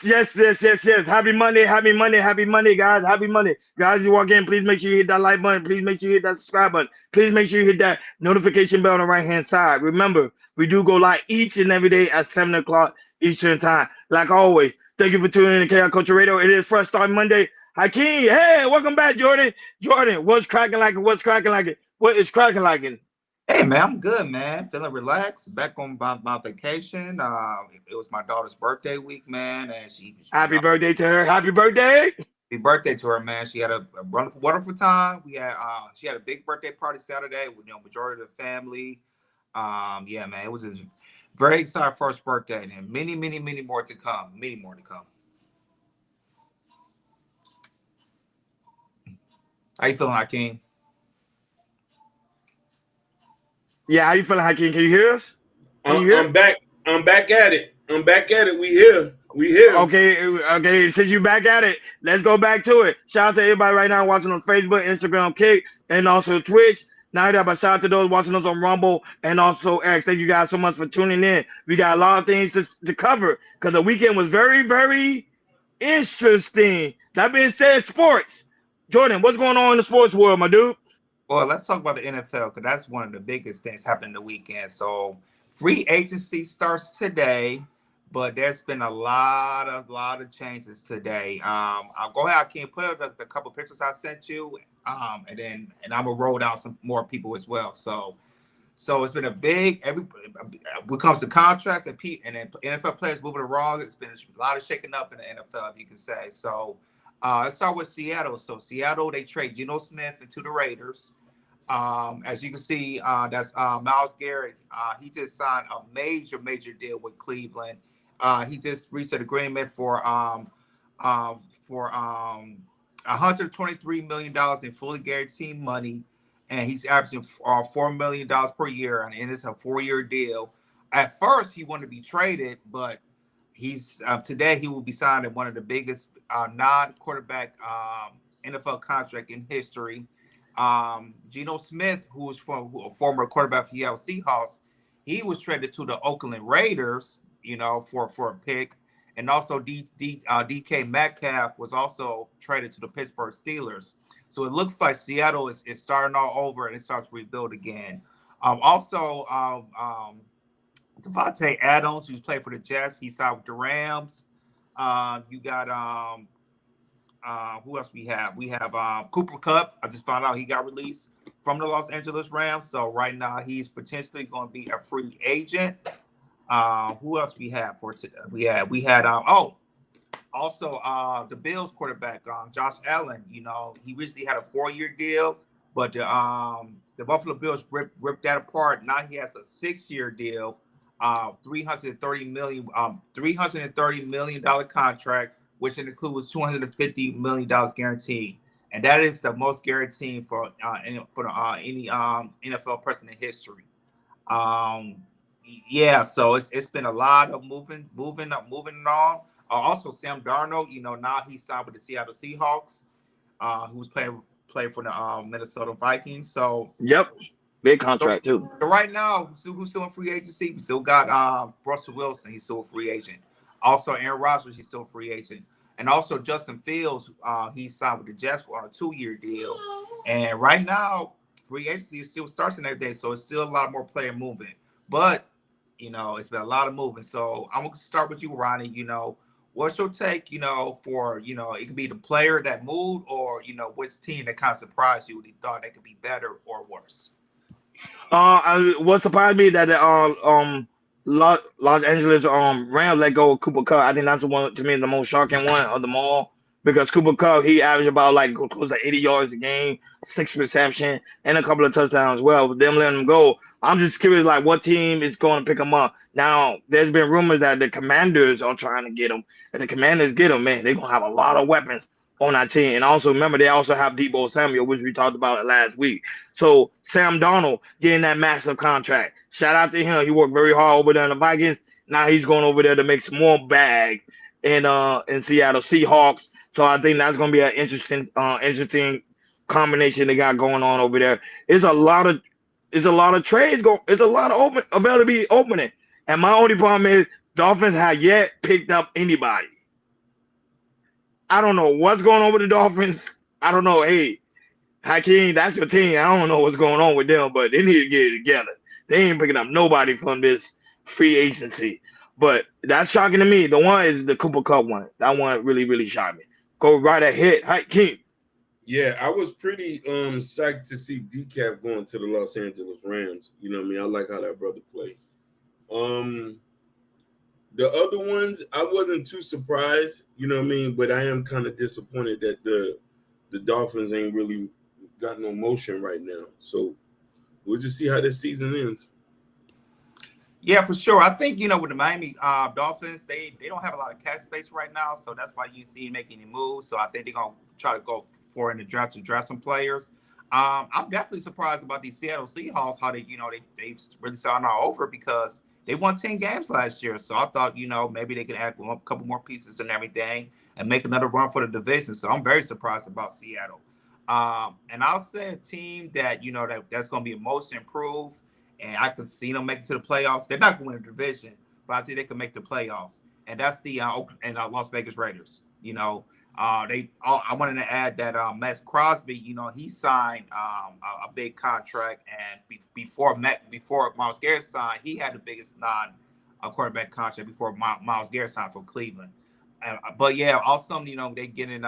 Yes. Happy Monday, happy Monday, guys. Happy Monday. Guys, you walk in, please make sure you hit that like button. Please make sure you hit that subscribe button. Please make sure you hit that notification bell on the right hand side. Remember, we do go live each and every day at 7 o'clock Eastern Time. Like always, thank you for tuning in to KR Culture Radio. It is Fresh Start Monday. Hakeem, hey, welcome back, Jordan. Jordan, what's cracking like it? What's cracking like it? What is cracking like it? Hey man, I'm good, man. Feeling relaxed. Back on my vacation. It was my daughter's birthday week, man, and Happy birthday to her. Happy birthday. happy birthday to her, man. She had a wonderful time. She had a big birthday party Saturday with majority of the family. Yeah, man, it was a very exciting first birthday, and many more to come. Many more to come. How you feeling, Hakeem? Yeah, how you feeling, Hakeem? Can you hear us? Can you hear? I'm back. I'm back at it. I'm back at it. We here. We here. Okay. Since you back at it, let's go back to it. Shout out to everybody right now watching on Facebook, Instagram, Kick, and also Twitch. Now that, but shout out to those watching us on Rumble and also X. Thank you guys so much for tuning in. We got a lot of things to cover because the weekend was very interesting. That being said, sports. Jordan, what's going on in the sports world, my dude? Well, let's talk about the NFL because that's one of the biggest things happening the weekend. So, free agency starts today, but there's been a lot of changes today. I'll go ahead. I can put up the couple pictures I sent you, and I'm gonna roll down some more people as well. So it's been a big when it comes to contracts and then NFL players moving around. It's been a lot of shaking up in the NFL, if you can say so. Let's start with Seattle. So Seattle, they trade Geno Smith into the Raiders. As you can see, that's Myles Garrett. He just signed a major deal with Cleveland. He just reached an agreement for $123 million in fully guaranteed money, and he's averaging $4 million per year, and it's a 4-year deal. At first, he wanted to be traded, but he's today he will be signing one of the biggest non-quarterback NFL contract in history. Geno Smith, who was a former quarterback for the Seahawks, he was traded to the Oakland Raiders, for a pick, and also DK Metcalf was also traded to the Pittsburgh Steelers. So it looks like Seattle is starting all over and it starts to rebuild again. Devontae Adams, who's played for the Jets, he signed with the Rams. You got who else we have? We have Cooper Kupp. I just found out he got released from the Los Angeles Rams. So right now he's potentially going to be a free agent. Who else we have for today? We had also the Bills quarterback, Josh Allen. He recently had a 4-year deal, but the Buffalo Bills ripped that apart. Now he has a 6-year deal, $330 million contract, which includes $250 million guaranteed, and that is the most guaranteed for any NFL person in history. Yeah, so it's been a lot of moving on. Also, Sam Darnold, now he's signed with the Seattle Seahawks, who's playing for the Minnesota Vikings. So yep, big contract too. So right now, who's still in free agency? We still got Russell Wilson. He's still a free agent. Also, Aaron Rodgers, he's still a free agent. And also Justin Fields, he signed with the Jets on a 2-year deal. And right now, free agency still starts in every day, so it's still a lot more player moving. But it's been a lot of moving. So I'm gonna start with you, Ronnie. What's your take? For it could be the player that moved, or which team that kind of surprised you and you thought that could be better or worse. What surprised me that the Los Angeles Rams let go of Cooper Cup. I think that's the one to me the most shocking one of them all because Cooper Cup he averaged about like close to 80 yards a game, 6 reception, and a couple of touchdowns as well. With them letting him go, I'm just curious like what team is going to pick him up. Now there's been rumors that the Commanders are trying to get him, and the Commanders get him, man, they're gonna have a lot of weapons on that team. And also remember they also have Debo Samuel, which we talked about last week. So Sam Darnold getting that massive contract. Shout out to him. He worked very hard over there in the Vikings. Now he's going over there to make some more bag in Seattle Seahawks. So I think that's going to be an interesting combination they got going on over there. It's a lot of trades going. It's a lot of about to be opening. And my only problem is Dolphins have yet picked up anybody. I don't know what's going on with the Dolphins. I don't know. Hey, Hakeem, that's your team. I don't know what's going on with them, but they need to get it together. They ain't picking up nobody from this free agency. But that's shocking to me. The one is the Cooper Cup one. That one really, really shocked me. Go right ahead, Hakeem. Yeah, I was pretty psyched to see Decaf going to the Los Angeles Rams. You know what I mean? I like how that brother played. The other ones, I wasn't too surprised, you know what I mean? But I am kind of disappointed that the Dolphins ain't really got no motion right now. So we'll just see how this season ends. Yeah, for sure. I think, with the Miami Dolphins, they don't have a lot of cap space right now, so that's why you see making any moves. So I think they're gonna try to go for in the draft to draft some players. I'm definitely surprised about these Seattle Seahawks, how they really starting all over because they won 10 games last year. So I thought, maybe they could add a couple more pieces and everything and make another run for the division. So I'm very surprised about Seattle. And I'll say a team that, that's going to be most improved and I can see them make it to the playoffs. They're not going to win the division, but I think they can make the playoffs. And that's the Las Vegas Raiders. I wanted to add that Max Crosby, he signed a big contract, and before Myles Garrett signed, he had the biggest non-quarterback contract before Myles Garrett signed for Cleveland. But yeah, also they getting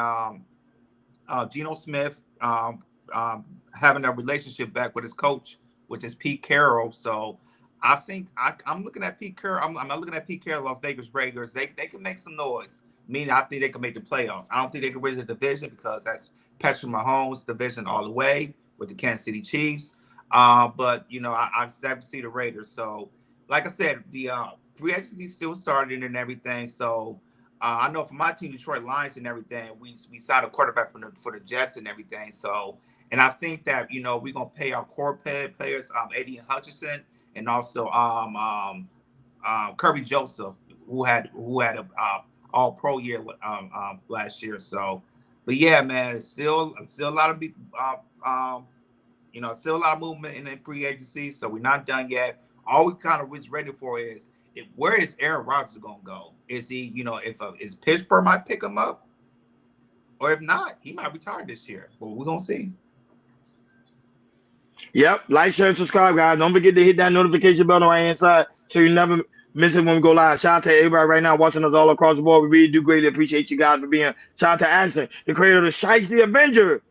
Geno Smith having a relationship back with his coach, which is Pete Carroll. So I think I'm looking at Pete Carroll. I'm looking at Pete Carroll, Las Vegas Raiders. They can make some noise. Meaning, I think they can make the playoffs. I don't think they can win the division because that's Patrick Mahomes' division all the way with the Kansas City Chiefs. But I start to see the Raiders. So, like I said, the free agency still started and everything. So, I know for my team, Detroit Lions and everything, we signed a quarterback for the Jets and everything. So, and I think that we're gonna pay our core players, Aiden Hutchinson, and also Kirby Joseph, who had a all-pro year last year. So, but yeah, man, it's still a lot of still a lot of movement in the free agency. So we're not done yet. All we kind of was ready for is where is Aaron Rodgers going to go? Is he, is Pittsburgh might pick him up, or if not, he might retire this year. But we're gonna see. Yep. Like, share, and subscribe, guys. Don't forget to hit that notification bell on the right hand side so you never miss it when we go live. Shout out to everybody right now watching us all across the board. We really do greatly appreciate you guys for being. Shout out to Ashton, the creator of the Shiesty the Avenger,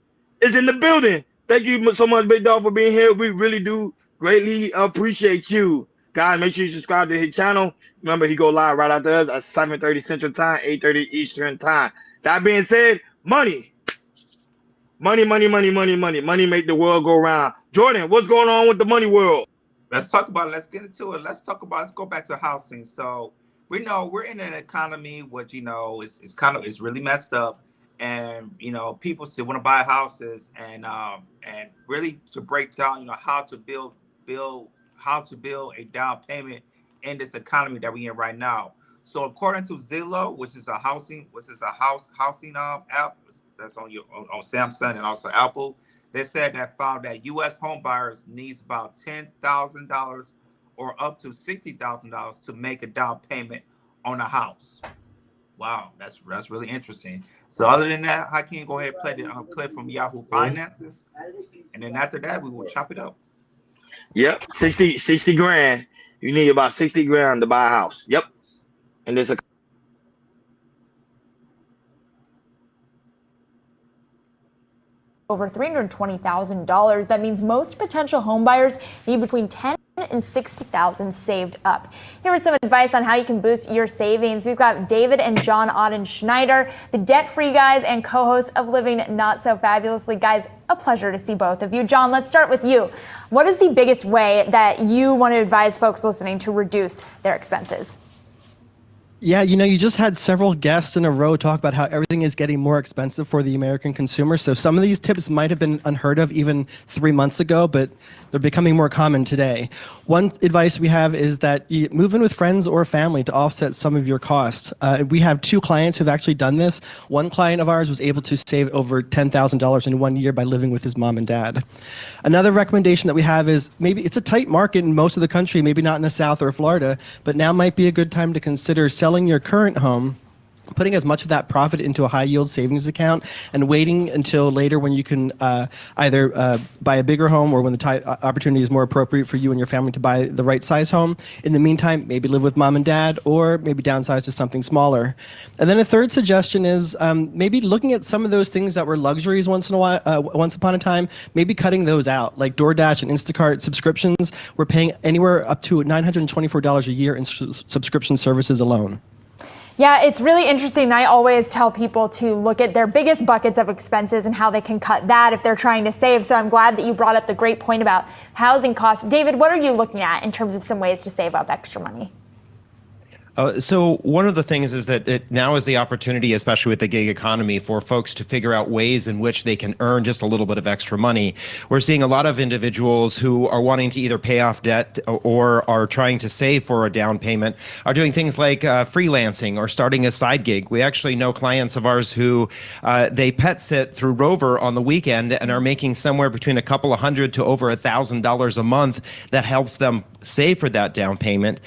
is in the building. Thank you so much, Big Dog, for being here. We really do greatly appreciate you. Guys, make sure you subscribe to his channel. Remember, he go live right after us at 7:30 Central Time, 8:30 Eastern Time. That being said, money. Money make the world go round. Jordan, what's going on with the money world? Let's talk about it. Let's get into it. Let's go back to housing. So we know we're in an economy which it's really messed up, and people still want to buy houses and really to break down how to build a down payment in this economy that we're in right now. So according to Zillow, which is a housing app that's on Samsung and also Apple, they said that found that U.S. home buyers needs about $10,000 or up to $60,000 to make a down payment on a house. Wow, that's really interesting. So other than that, Hakeem, go ahead and play the clip from Yahoo Finances, and then after that, we will chop it up. Yep, 60 grand. You need about 60 grand to buy a house. Yep, and there's a over $320,000. That means most potential homebuyers need between $10,000 and $60,000 saved up. Here is some advice on how you can boost your savings. We've got David and John Auden Schneider, the debt-free guys and co-hosts of Living Not So Fabulously. Guys, a pleasure to see both of you. John, let's start with you. What is the biggest way that you want to advise folks listening to reduce their expenses? Yeah, you just had several guests in a row talk about how everything is getting more expensive for the American consumer. So some of these tips might have been unheard of even 3 months ago, but they're becoming more common today. One advice we have is that you move in with friends or family to offset some of your costs. We have 2 clients who've actually done this. One client of ours was able to save over $10,000 in 1 year by living with his mom and dad. Another recommendation that we have is maybe it's a tight market in most of the country, maybe not in the South or Florida, but now might be a good time to consider selling your current home putting as much of that profit into a high yield savings account and waiting until later when you can either buy a bigger home or when the opportunity is more appropriate for you and your family to buy the right size home. In the meantime, maybe live with mom and dad or maybe downsize to something smaller. And then a third suggestion is maybe looking at some of those things that were luxuries once upon a time, maybe cutting those out, like DoorDash and Instacart subscriptions. We're paying anywhere up to $924 a year in subscription services alone. Yeah, it's really interesting. I always tell people to look at their biggest buckets of expenses and how they can cut that if they're trying to save. So I'm glad that you brought up the great point about housing costs. David, what are you looking at in terms of some ways to save up extra money? So one of the things is that now is the opportunity, especially with the gig economy, for folks to figure out ways in which they can earn just a little bit of extra money. We're seeing a lot of individuals who are wanting to either pay off debt or are trying to save for a down payment, are doing things like freelancing or starting a side gig. We actually know clients of ours who they pet sit through Rover on the weekend and are making somewhere between a couple of $100 to over $1,000 a month. That helps them save for that down payment.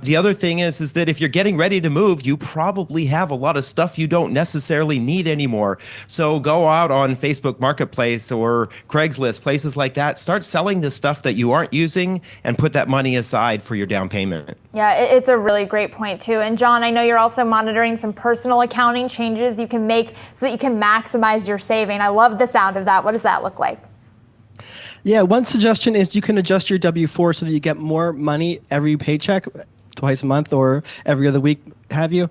The other thing is that if you're getting ready to move, you probably have a lot of stuff you don't necessarily need anymore. So go out on Facebook Marketplace or Craigslist, places like that. Start selling the stuff that you aren't using and put that money aside for your down payment. Yeah, it's a really great point too. And John, I know you're also monitoring some personal accounting changes you can make so that you can maximize your saving. I love the sound of that. What does that look like? Yeah, one suggestion is you can adjust your W-4 so that you get more money every paycheck, twice a month or every other week, have you.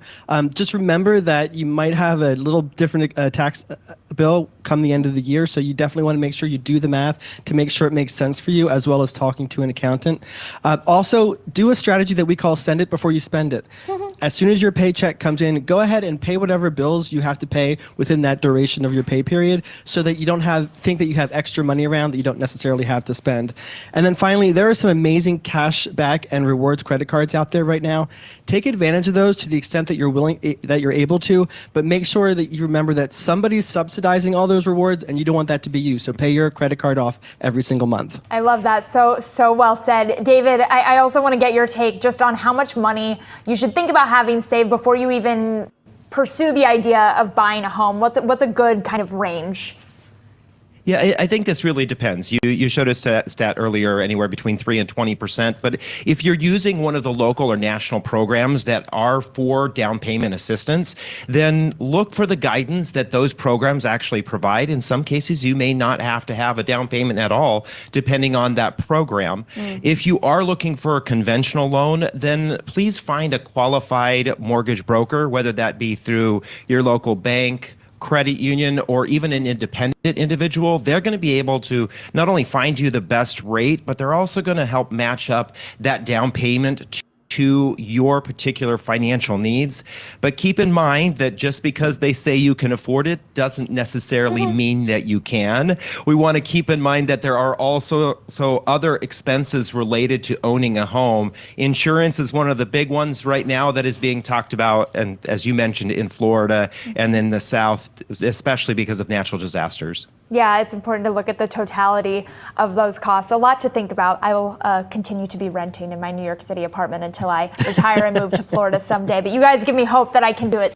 Just remember that you might have a little different tax bill come the end of the year, so you definitely want to make sure you do the math to make sure it makes sense for you, as well as talking to an accountant. Also, do a strategy that we call send it before you spend it. As soon as your paycheck comes in, go ahead and pay whatever bills you have to pay within that duration of your pay period so that you don't think that you have extra money around that you don't necessarily have to spend. And then finally, there are some amazing cash back and rewards credit cards out there right now. Take advantage of those to the extent that you're able to, but make sure that you remember that somebody's subsidizing all those rewards and you don't want that to be you. So pay your credit card off every single month. I love that. So well said. David, I also want to get your take just on how much money you should think about having saved before you even pursue the idea of buying a home. What's a good kind of range? Yeah, I think this really depends. You showed a stat earlier, anywhere between 3 and 20%. But if you're using one of the local or national programs that are for down payment assistance, then look for the guidance that those programs actually provide. In some cases, you may not have to have a down payment at all, depending on that program. If you are looking for a conventional loan, then please find a qualified mortgage broker, whether that be through your local bank, credit union, or even an independent individual. They're going to be able to not only find you the best rate, but they're also going to help match up that down payment to your particular financial needs. But keep in mind that just because they say you can afford it doesn't necessarily mean that you can. We want to keep in mind that there are also other expenses related to owning a home. Insurance is one of the big ones right now that is being talked about, and as you mentioned, in Florida and in the South, especially because of natural disasters. Yeah, it's important to look at the totality of those costs. A lot to think about. I will continue to be renting in my New York City apartment until I retire and move to Florida someday. But you guys give me hope that I can do it.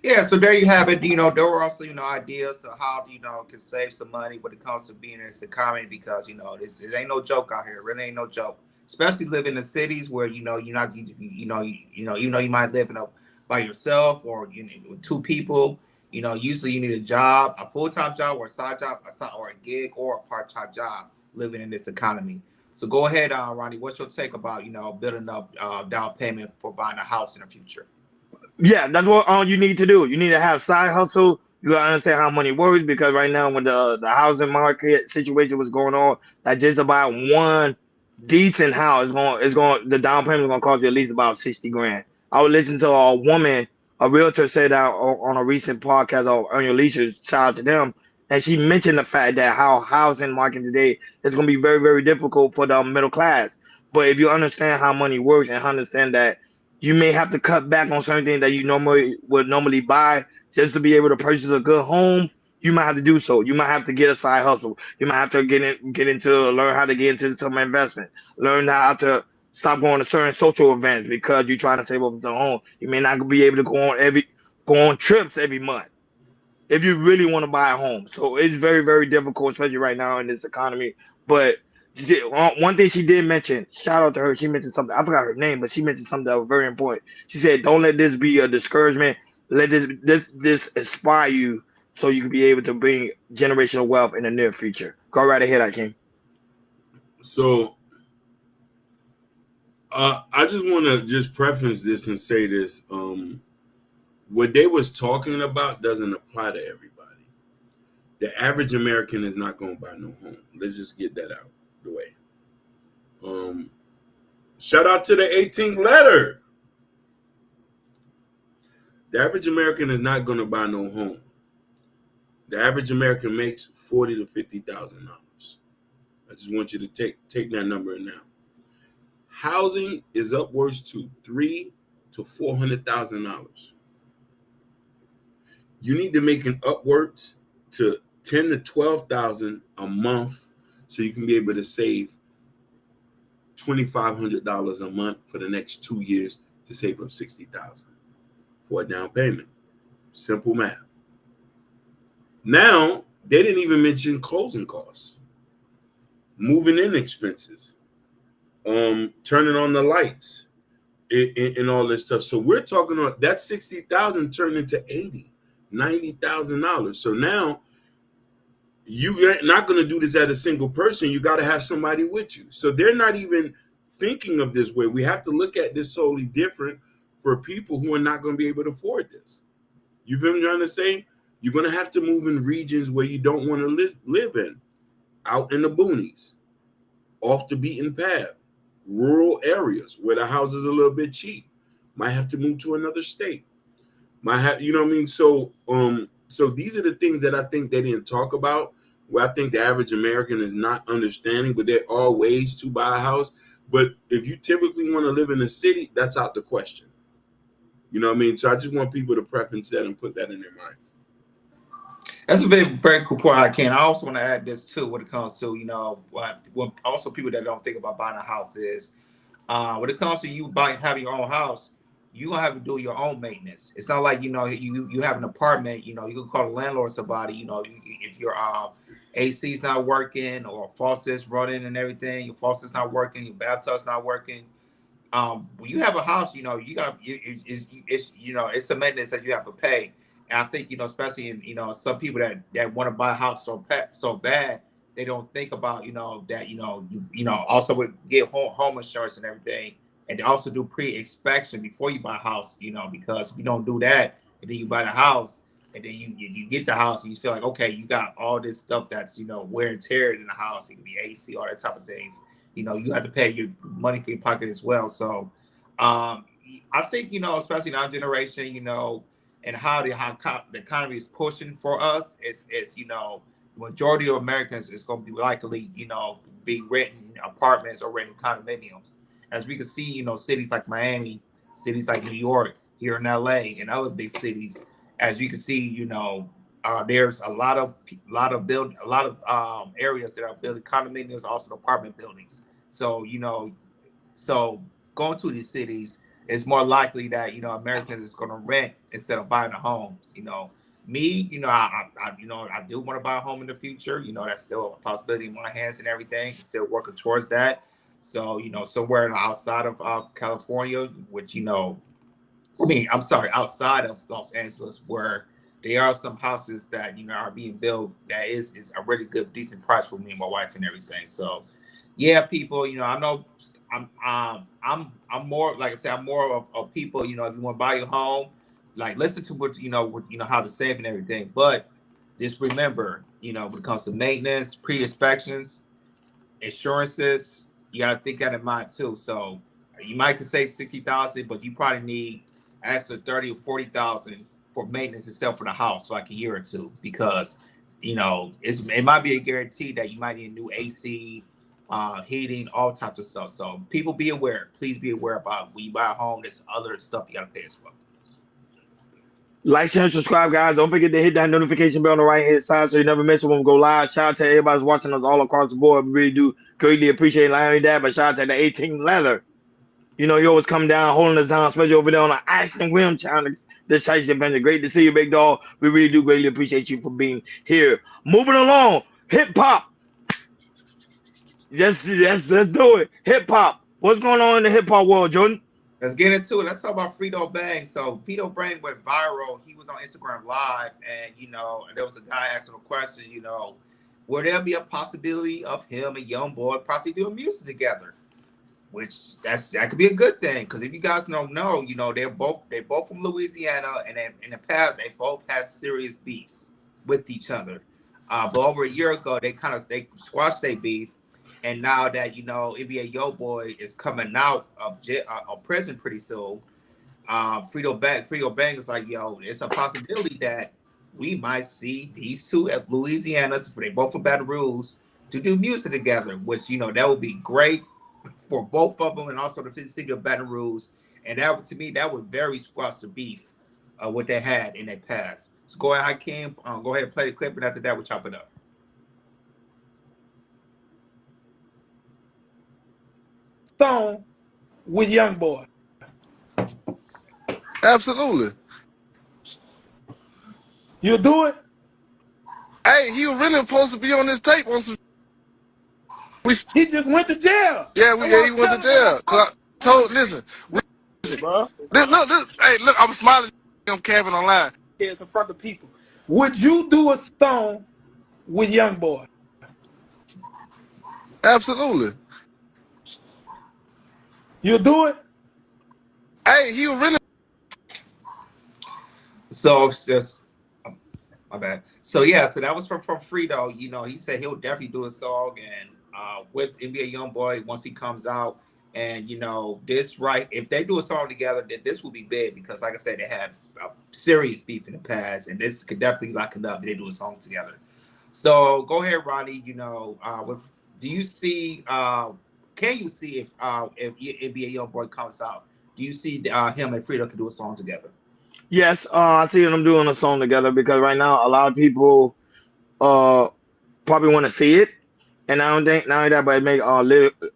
Yeah, so there you have it. There were also, ideas of how, can save some money when it comes to being in this economy, because, this ain't no joke out here. It really ain't no joke. Especially living in cities where, you're not, even though you might live by yourself or with two people, usually you need a job, a full-time job or a side job, or a gig or a part-time job living in this economy. So go ahead, Ronnie, what's your take about, building up down payment for buying a house in the future? Yeah, that's what all you need to do. You need to have side hustle. You gotta understand how money works, because right now when the housing market situation was going on, that just about one decent house the down payment is gonna cost you at least about 60 grand. I was listening to a realtor say that on a recent podcast of Earn Your Leisure, shout out to them, and she mentioned the fact that how housing market today is gonna be very, very difficult for the middle class. But if you understand how money works and understand that you may have to cut back on certain things that you would normally buy just to be able to purchase a good home, you might have to do so. You might have to get a side hustle. You might have to learn how to get into some investment, learn how to stop going to certain social events because you're trying to save up for the home. You may not be able to go on trips every month if you really want to buy a home. So it's very, very difficult, especially right now in this economy. But one thing she did mention, shout out to her, she mentioned something, I forgot her name, but she mentioned something that was very important. She said, don't let this be a discouragement. Let this inspire you so you can be able to bring generational wealth in the near future. Go right ahead, Akeem. So I just want to just preface this and say this. What they was talking about doesn't apply to everybody. The average American is not going to buy no home. Let's just get that out the way. Shout out to the 18th letter. The average American is not going to buy no home. The average American makes $40,000 to $50,000. I just want you to take that number now. Housing is upwards to $300,000 to $400,000. You need to make an upwards to $10,000 to $12,000 a month so you can be able to save $2,500 a month for the next 2 years to save up $60,000 for a down payment. Simple math. Now, they didn't even mention closing costs, moving in expenses, turning on the lights, and all this stuff. So we're talking about that $60,000 turned into $80,000, $90,000. So now you're not going to do this as a single person. You got to have somebody with you. So they're not even thinking of this way. We have to look at this totally different for people who are not going to be able to afford this. You feel what I'm trying to say? You're going to have to move in regions where you don't want to live in, out in the boonies, off the beaten path, rural areas where the house is a little bit cheap. Might have to move to another state. Might have, you know what I mean? So these are the things that I think they didn't talk about, where I think the average American is not understanding, but there are ways to buy a house. But if you typically want to live in the city, that's out the question. You know what I mean? So I just want people to preference that and put that in their mind. That's a very, very cool point, I also want to add this too when it comes to, what also people that don't think about buying a house is, when it comes to you having your own house, you're going to have to do your own maintenance. It's not like, you have an apartment, you can call the landlord somebody, if your AC's not working or faucet's running and everything, your faucet's not working, your bathtub's not working. When you have a house, you got it's a maintenance that you have to pay. And I think, especially in, some people that want to buy a house so bad, they don't think about, that, also would get home insurance and everything. And they also do pre-inspection before you buy a house, because if you don't do that, and then you buy the house, and then you get the house and you feel like, okay, you got all this stuff that's, wear and tear in the house. It could be AC, all that type of things. You have to pay your money for your pocket as well. So I think, especially in our generation, and how the economy is pushing for us, is majority of Americans is going to be likely, be renting apartments or renting condominiums. As we can see, cities like Miami, cities like New York, here in LA, and other big cities, as you can see, there's a lot of areas that are building condominiums, also apartment buildings. So, so going to these cities, it's more likely that, Americans is going to rent instead of buying the homes. Me, I do want to buy a home in the future. That's still a possibility in my hands and everything. Still working towards that. So, somewhere outside of California, which, outside of Los Angeles, where there are some houses that, are being built that is a really good, decent price for me and my wife and everything. So, yeah, people, I know I'm more, like I said, I'm more of people, if you want to buy your home, like listen to what, how to save and everything. But just remember, when it comes to maintenance, pre-inspections, insurances, you got to think that in mind too. So you might could save $60,000, but you probably need extra $30,000 or $40,000 for maintenance itself for the house for like a year or two, because, it might be a guarantee that you might need a new AC, heating, all types of stuff. So people be aware. Please be aware about when you buy a home, there's other stuff you got to pay as well. Like, share, and subscribe, guys. Don't forget to hit that notification bell on the right hand side so you never miss it when we go live. Shout out to everybody who's watching us all across the board. We really do greatly appreciate not only that, but shout out to the 18th leather. You know, you always come down, holding us down, especially over there on the Ashton Williams channel. This Shiesty Adventure. Great to see you, big dog. We really do greatly appreciate you for being here. Moving along, hip hop. Yes, let's do it. Hip hop. What's going on in the hip hop world, Jordan? Let's get into it. Let's talk about Frito Bang. So Frito Bang went viral. He was on Instagram Live, and there was a guy asking a question. Would there be a possibility of him and YoungBoy possibly doing music together? Which that could be a good thing, because if you guys don't know, they're both from Louisiana, and in the past they both had serious beefs with each other. But over a year ago, they squashed their beef. And now that NBA YoungBoy is coming out of prison pretty soon, Frito Bang is like, yo, it's a possibility that we might see these two at Louisiana's, they both from Baton Rouge, to do music together, which that would be great for both of them, and also the city of Baton Rouge. And that, to me, that would very squash the beef what they had in their past. So go ahead, Hakeem. Go ahead and play the clip, and after that, we'll chop it up. Song with YoungBoy. Absolutely. You do it? Hey, he was really supposed to be on this tape on some. He just went to jail. Yeah, he went to jail. Cause I told, listen, Bro. Look, I'm smiling. I'm capping online. It's in front of people. Would you do a song with YoungBoy? Absolutely. You do it? Hey, he was really. So just my bad. So yeah, so that was from Frito. He said he'll definitely do a song and with NBA YoungBoy once he comes out. And if they do a song together, then this will be big, because like I said, they had serious beef in the past, and this could definitely lock it up if they do a song together. So go ahead, Ronnie. Do you see? Can you see if NBA YoungBoy comes out? Do you see him and Frito can do a song together? Yes, I see them doing a song together, because right now a lot of people probably want to see it. And I don't think not only that, but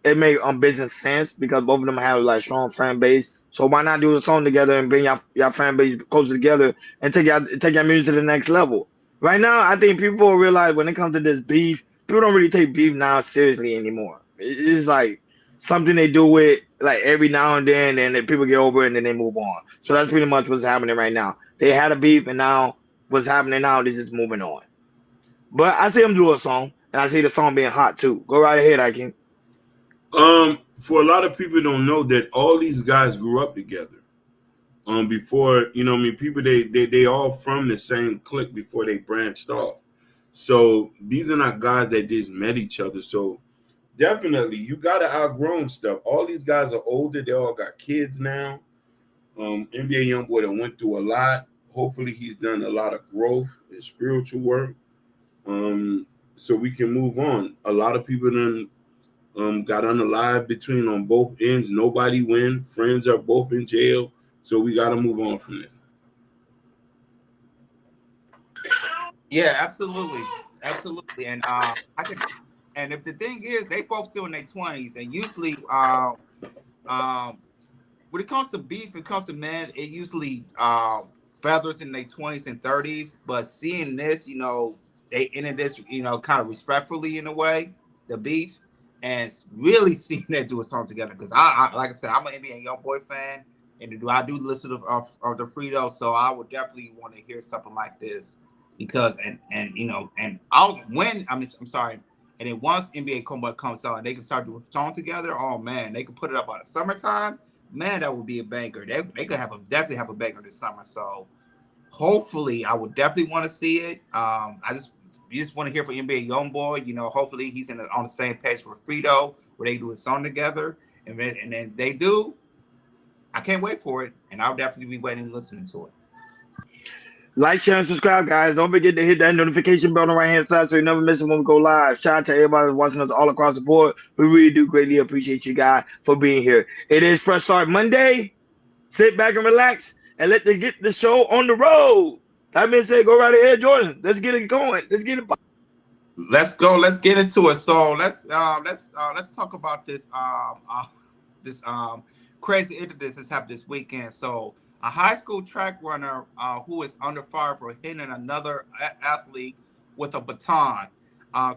it make business sense, because both of them have like strong fan base. So why not do a song together and bring your fan base closer together and take your music to the next level? Right now, I think people realize when it comes to this beef, people don't really take beef now seriously anymore. It's like something they do it like every now and then people get over it and then they move on. So that's pretty much what's happening right now. They had a beef, and now what's happening now, they're just moving on. But I see them do a song, and I see the song being hot too. Go right ahead, Iken. For a lot of people don't know that all these guys grew up together. Before, people they all from the same clique before they branched off. So these are not guys that just met each other. So definitely you gotta outgrown stuff. All these guys are older, they all got kids now. NBA YoungBoy that went through a lot. Hopefully he's done a lot of growth and spiritual work. So we can move on. A lot of people done got unalive between on both ends. Nobody win. Friends are both in jail. So we got to move on from this. Yeah, absolutely. And and if the thing is, they both still in their 20s, and usually when it comes to beef, when it comes to men, it usually feathers in their 20s and 30s. But seeing this, they ended this, kind of respectfully in a way, the beef, and really seeing them do a song together. Because I like I said, I'm an NBA YoungBoy fan, and I do listen to the Frito, so I would definitely want to hear something like this, because and then once NBA YoungBoy comes out and they can start doing a song together, oh man, they can put it up on the summertime. Man, that would be a banger. They could definitely have a banger this summer. So hopefully, I would definitely want to see it. You just want to hear from NBA YoungBoy. Hopefully he's on the same page with Frito, where they do a song together. And then they do. I can't wait for it, and I'll definitely be waiting and listening to it. Like, share, and subscribe, guys. Don't forget to hit that notification bell on the right-hand side so you never miss it when we go live. Shout out to everybody that's watching us all across the board. We really do greatly appreciate you guys for being here. It is Fresh Start Monday. Sit back and relax, and let's get the show on the road. That being said, go right ahead, Jordan. Let's get it going. Let's get it. Let's go. Let's get into it. So let's talk about this crazy incident that's happened this weekend. So a high school track runner who is under fire for hitting another athlete with a baton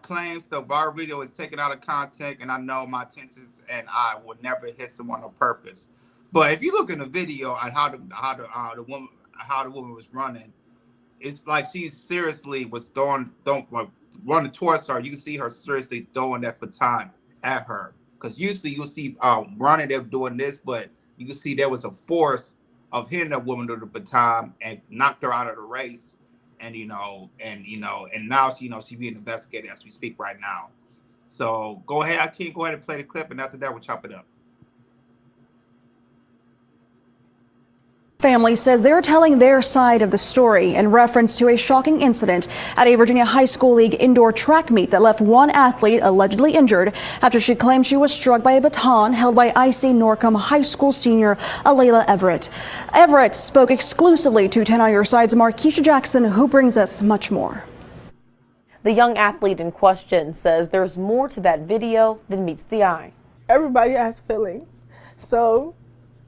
claims the viral video is taken out of context, and I know my intentions and I would never hit someone on purpose. But if you look in the video at how the woman was running, it's like she seriously was like, running towards her. You can see her seriously throwing that baton at her. Because usually you'll see running, they're doing this, but you can see there was a force of hitting that woman with the baton and knocked her out of the race. And and now she's being investigated as we speak right now. So go ahead, Akeem, go ahead and play the clip, and after that we'll chop it up. Family says they're telling their side of the story in reference to a shocking incident at a Virginia High School League indoor track meet that left one athlete allegedly injured after she claimed she was struck by a baton held by IC Norcom High School senior Alayla Everett. Everett spoke exclusively to 10 on Your Side's Markeisha Jackson, who brings us much more. The young athlete in question says there's more to that video than meets the eye. Everybody has feelings, so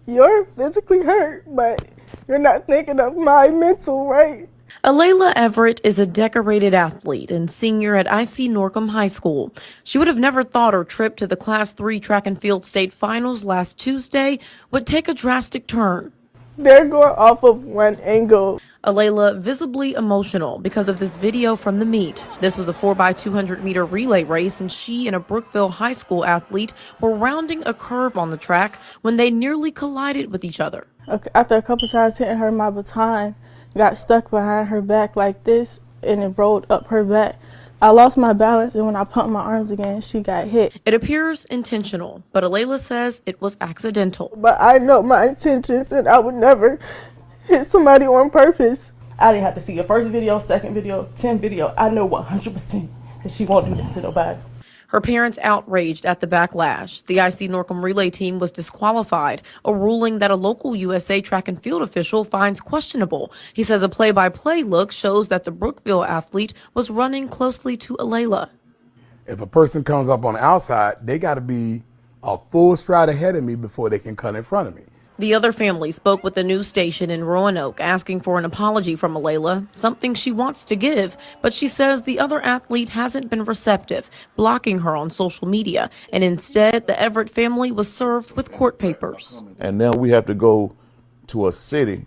you're physically hurt, but you're not thinking of my mental, right? Alayla Everett is a decorated athlete and senior at IC Norcom High School. She would have never thought her trip to the Class 3 track and field state finals last Tuesday would take a drastic turn. They're going off of one angle. Alayla visibly emotional because of this video from the meet. This was a 4x200 meter relay race, and she and a Brookville High School athlete were rounding a curve on the track when they nearly collided with each other. After a couple times hitting her, my baton got stuck behind her back like this, and it rolled up her back. I lost my balance, and when I pumped my arms again, she got hit. It appears intentional, but Alayla says it was accidental. But I know my intentions, and I would never hit somebody on purpose. I didn't have to see your first video, second video, 10th video. I know 100% that she won't do this to nobody. Her parents outraged at the backlash. The IC Norcom relay team was disqualified, a ruling that a local USA track and field official finds questionable. He says a play-by-play look shows that the Brookville athlete was running closely to Alayla. If a person comes up on the outside, they got to be a full stride ahead of me before they can cut in front of me. The other family spoke with the news station in Roanoke asking for an apology from Alayla, something she wants to give, but she says the other athlete hasn't been receptive, blocking her on social media, and instead the Everett family was served with court papers. And now we have to go to a city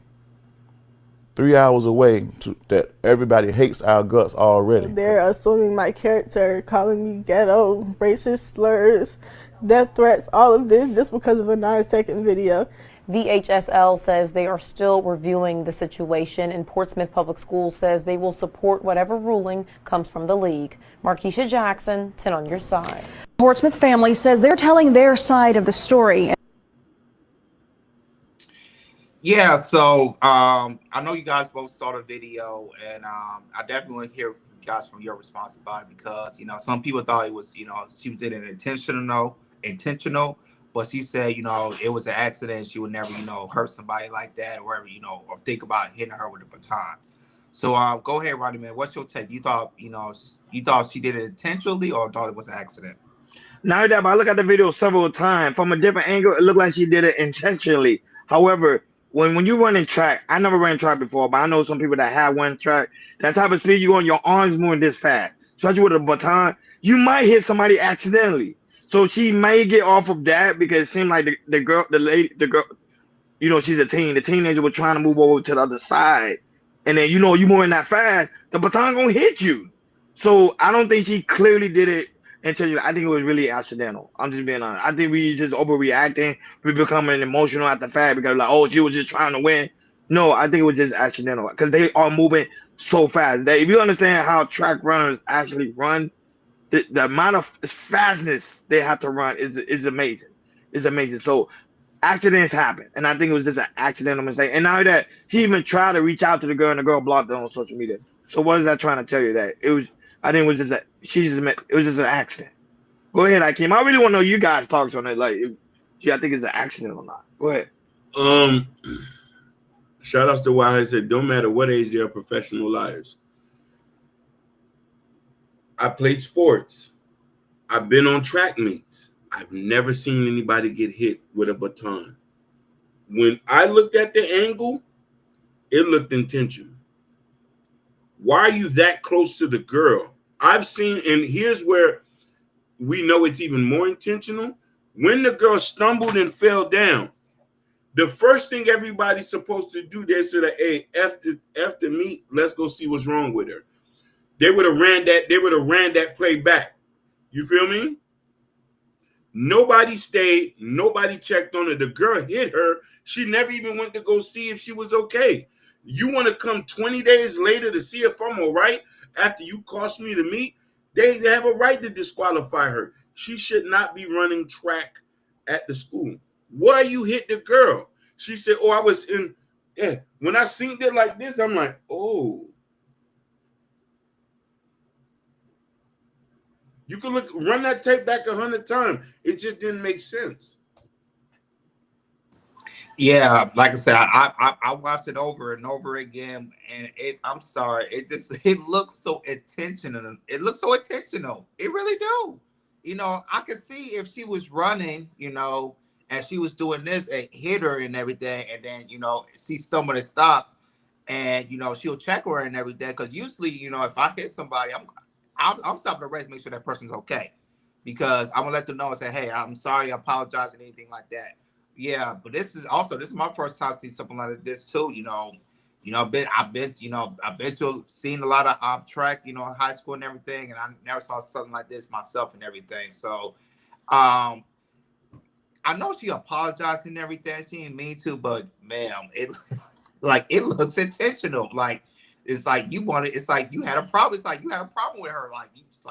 3 hours away that everybody hates our guts already. They're assuming my character, calling me ghetto, racist slurs, death threats, all of this just because of a 9-second video. VHSL says they are still reviewing the situation, and Portsmouth Public Schools says they will support whatever ruling comes from the league. Markeisha Jackson, 10 on Your Side. Portsmouth family says they're telling their side of the story. Yeah, so I know you guys both saw the video, and I definitely want to hear from you guys from your response about it, because some people thought it was she did it intentional, but she said it was an accident. She would never hurt somebody like that, or ever or think about hitting her with a baton. So go ahead, Rodney, man. What's your take? You thought she did it intentionally, or thought it was an accident? Now that I look at the video several times from a different angle, it looked like she did it intentionally. However, when you run in track, I never ran track before, but I know some people that have run track. That type of speed you on, your arms moving this fast, especially with a baton, you might hit somebody accidentally. So she may get off of that because it seemed like the girl, she's a teen. The teenager was trying to move over to the other side, and then you moving that fast, the baton gonna hit you. So I don't think she clearly did it intentionally. I think it was really accidental. I'm just being honest. I think we just overreacting. We becoming emotional at the fact because she was just trying to win. No, I think it was just accidental because they are moving so fast. If you understand how track runners actually run, the amount of fastness they have to run is amazing. It's amazing. So accidents happen, and I think it was just an accidental mistake. And now that she even tried to reach out to the girl, and the girl blocked her on social media. So what is that trying to tell you? That it was? I think it was just it was just an accident. Go ahead, Akeem. I really want to know you guys' thoughts on it. I think it's an accident or not. Go ahead. Shout outs to Why said, don't matter what age they are professional liars. I played sports. I've been on track meets. I've never seen anybody get hit with a baton. when I looked at the angle, it looked intentional. Why are you that close to the girl? I've seen, and here's where we know it's even more intentional. When the girl stumbled and fell down, the first thing everybody's supposed to do, they said, hey, after me, let's go see what's wrong with her. They would have ran that play back. You feel me? Nobody stayed, nobody checked on her. The girl hit her. She never even went to go see if she was okay. You want to come 20 days later to see if I'm all right after you cost me the meet? They have a right to disqualify her. She should not be running track at the school. Why you hit the girl? She said, oh, I was in. Yeah. When I seen it like this, I'm like, oh. You can run that tape back 100 times. It just didn't make sense. Yeah, like I said, I watched it over and over again, and I'm sorry, it looks so intentional. It looks so intentional. It really do. I could see if she was running, and she was doing this and hit her and everything, and then she stumbled and stopped, and she'll check her and everything. Because usually, if I hit somebody, I'm stopping the race, make sure that person's okay, because I'm gonna let them know and say, hey, I'm sorry, I apologize, and anything like that. Yeah, but this is my first time seeing something like this too. I've been to seeing a lot of track, in high school and everything, and I never saw something like this myself and everything. So, I know she apologized and everything. She didn't mean to, but ma'am, it looks intentional. Like it's like you wanted. It's like you had a problem. It's like you had a problem with her. Like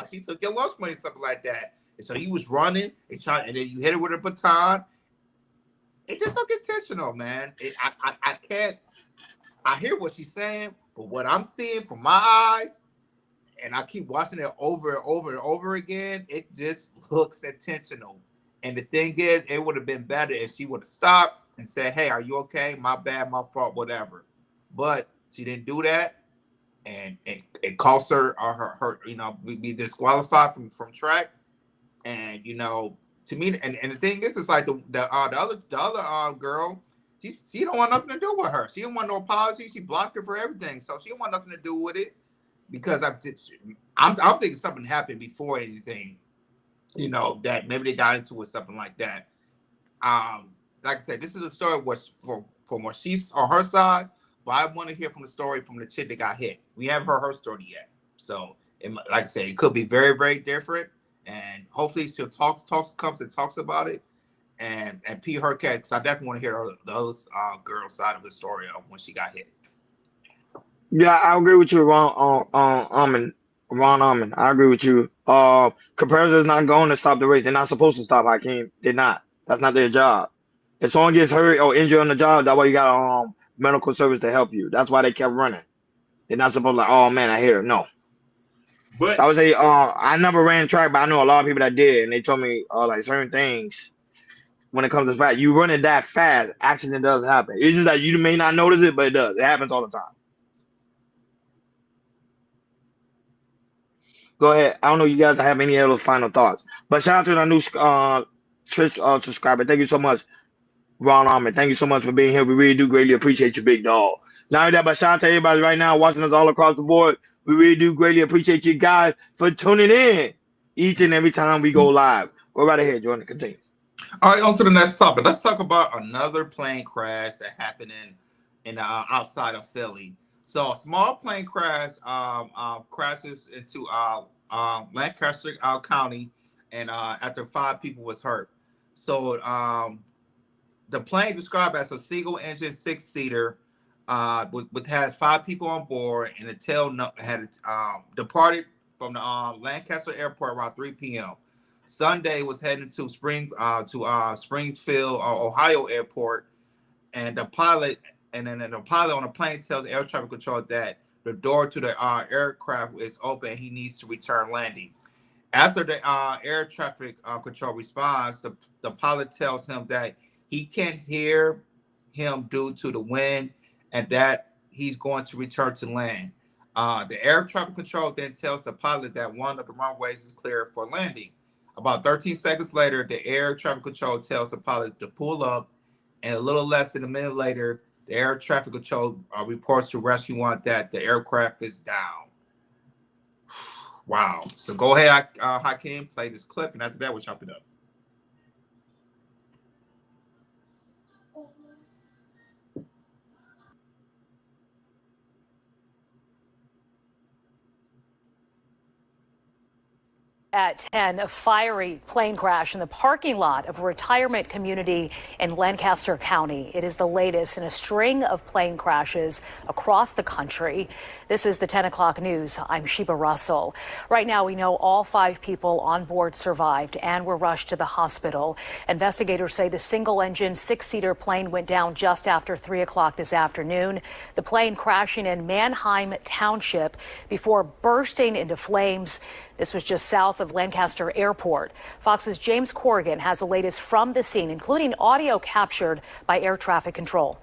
she took your lunch money, something like that. And so you was running and then you hit her with a baton. It just look intentional, man. I can't. I hear what she's saying, but what I'm seeing from my eyes, and I keep watching it over and over and over again, it just looks intentional. And the thing is, it would have been better if she would have stopped and said, "Hey, are you okay? My bad, my fault, whatever." But she didn't do that, and it cost her or her be disqualified from track. And to me, and the thing is, it's like the other girl, she don't want nothing to do with her. She didn't want no apology. She blocked her for everything, so she didn't want nothing to do with it. Because I'm thinking something happened before anything, that maybe they got into it, something like that. Like I said, this is a story was from what she's on her side, but I want to hear from the story from the chick that got hit. We haven't heard her story yet, so like I said, it could be very, very different. And hopefully she'll comes and talks about it and pee her cat, because I definitely want to hear the other girl's side of the story of when she got hit. Yeah, I agree with you, Ron Armin. I agree with you. Competitors not going to stop the race. They're not supposed to stop, Hakeem. They're not. That's not their job. If someone gets hurt or injured on the job, that's why you got medical service to help you. That's why they kept running. They're not supposed to, like, oh man, I hit her. No. But I would say, I never ran track, but I know a lot of people that did, and they told me like certain things when it comes to fact. You running that fast, accident does happen. It's just that you may not notice it, but it does. It happens all the time. Go ahead. I don't know if you guys have any other final thoughts. But shout out to the new Trish subscriber. Thank you so much, Ron Armin. Thank you so much for being here. We really do greatly appreciate you, big dog. Not only that, but shout out to everybody right now watching us all across the board. We really do greatly appreciate you guys for tuning in each and every time we go live. Go right ahead, Jordan. Continue. All right, on to the next topic. Let's talk about another plane crash that happened in outside of Philly. So a small plane crash crashes into Lancaster County, and after 5 people was hurt. So the plane described as a single-engine 6-seater with had 5 people on board, and the tail had departed from the Lancaster Airport around 3 p.m. Sunday was heading to Springfield, Ohio Airport, and the pilot on the plane tells air traffic control that the door to the aircraft is open. He needs to return landing. After the air traffic control responds, the pilot tells him that he can't hear him due to the wind and that he's going to return to land. The air traffic control then tells the pilot that one of the runways is clear for landing. About 13 seconds later, the air traffic control tells the pilot to pull up And a little less than a minute later, the air traffic control reports to rescue one that the aircraft is down. Wow. So go ahead, Hakeem, play this clip, and after that, we'll chop it up. At 10, a fiery plane crash in the parking lot of a retirement community in Lancaster County. It is the latest in a string of plane crashes across the country. This is the 10 o'clock news. I'm Sheba Russell. Right now, we know all 5 people on board survived and were rushed to the hospital. Investigators say the single-engine 6-seater plane went down just after 3 o'clock this afternoon. The plane crashing in Manheim Township before bursting into flames. This was just south of Lancaster Airport. Fox's James Corrigan has the latest from the scene, including audio captured by air traffic control.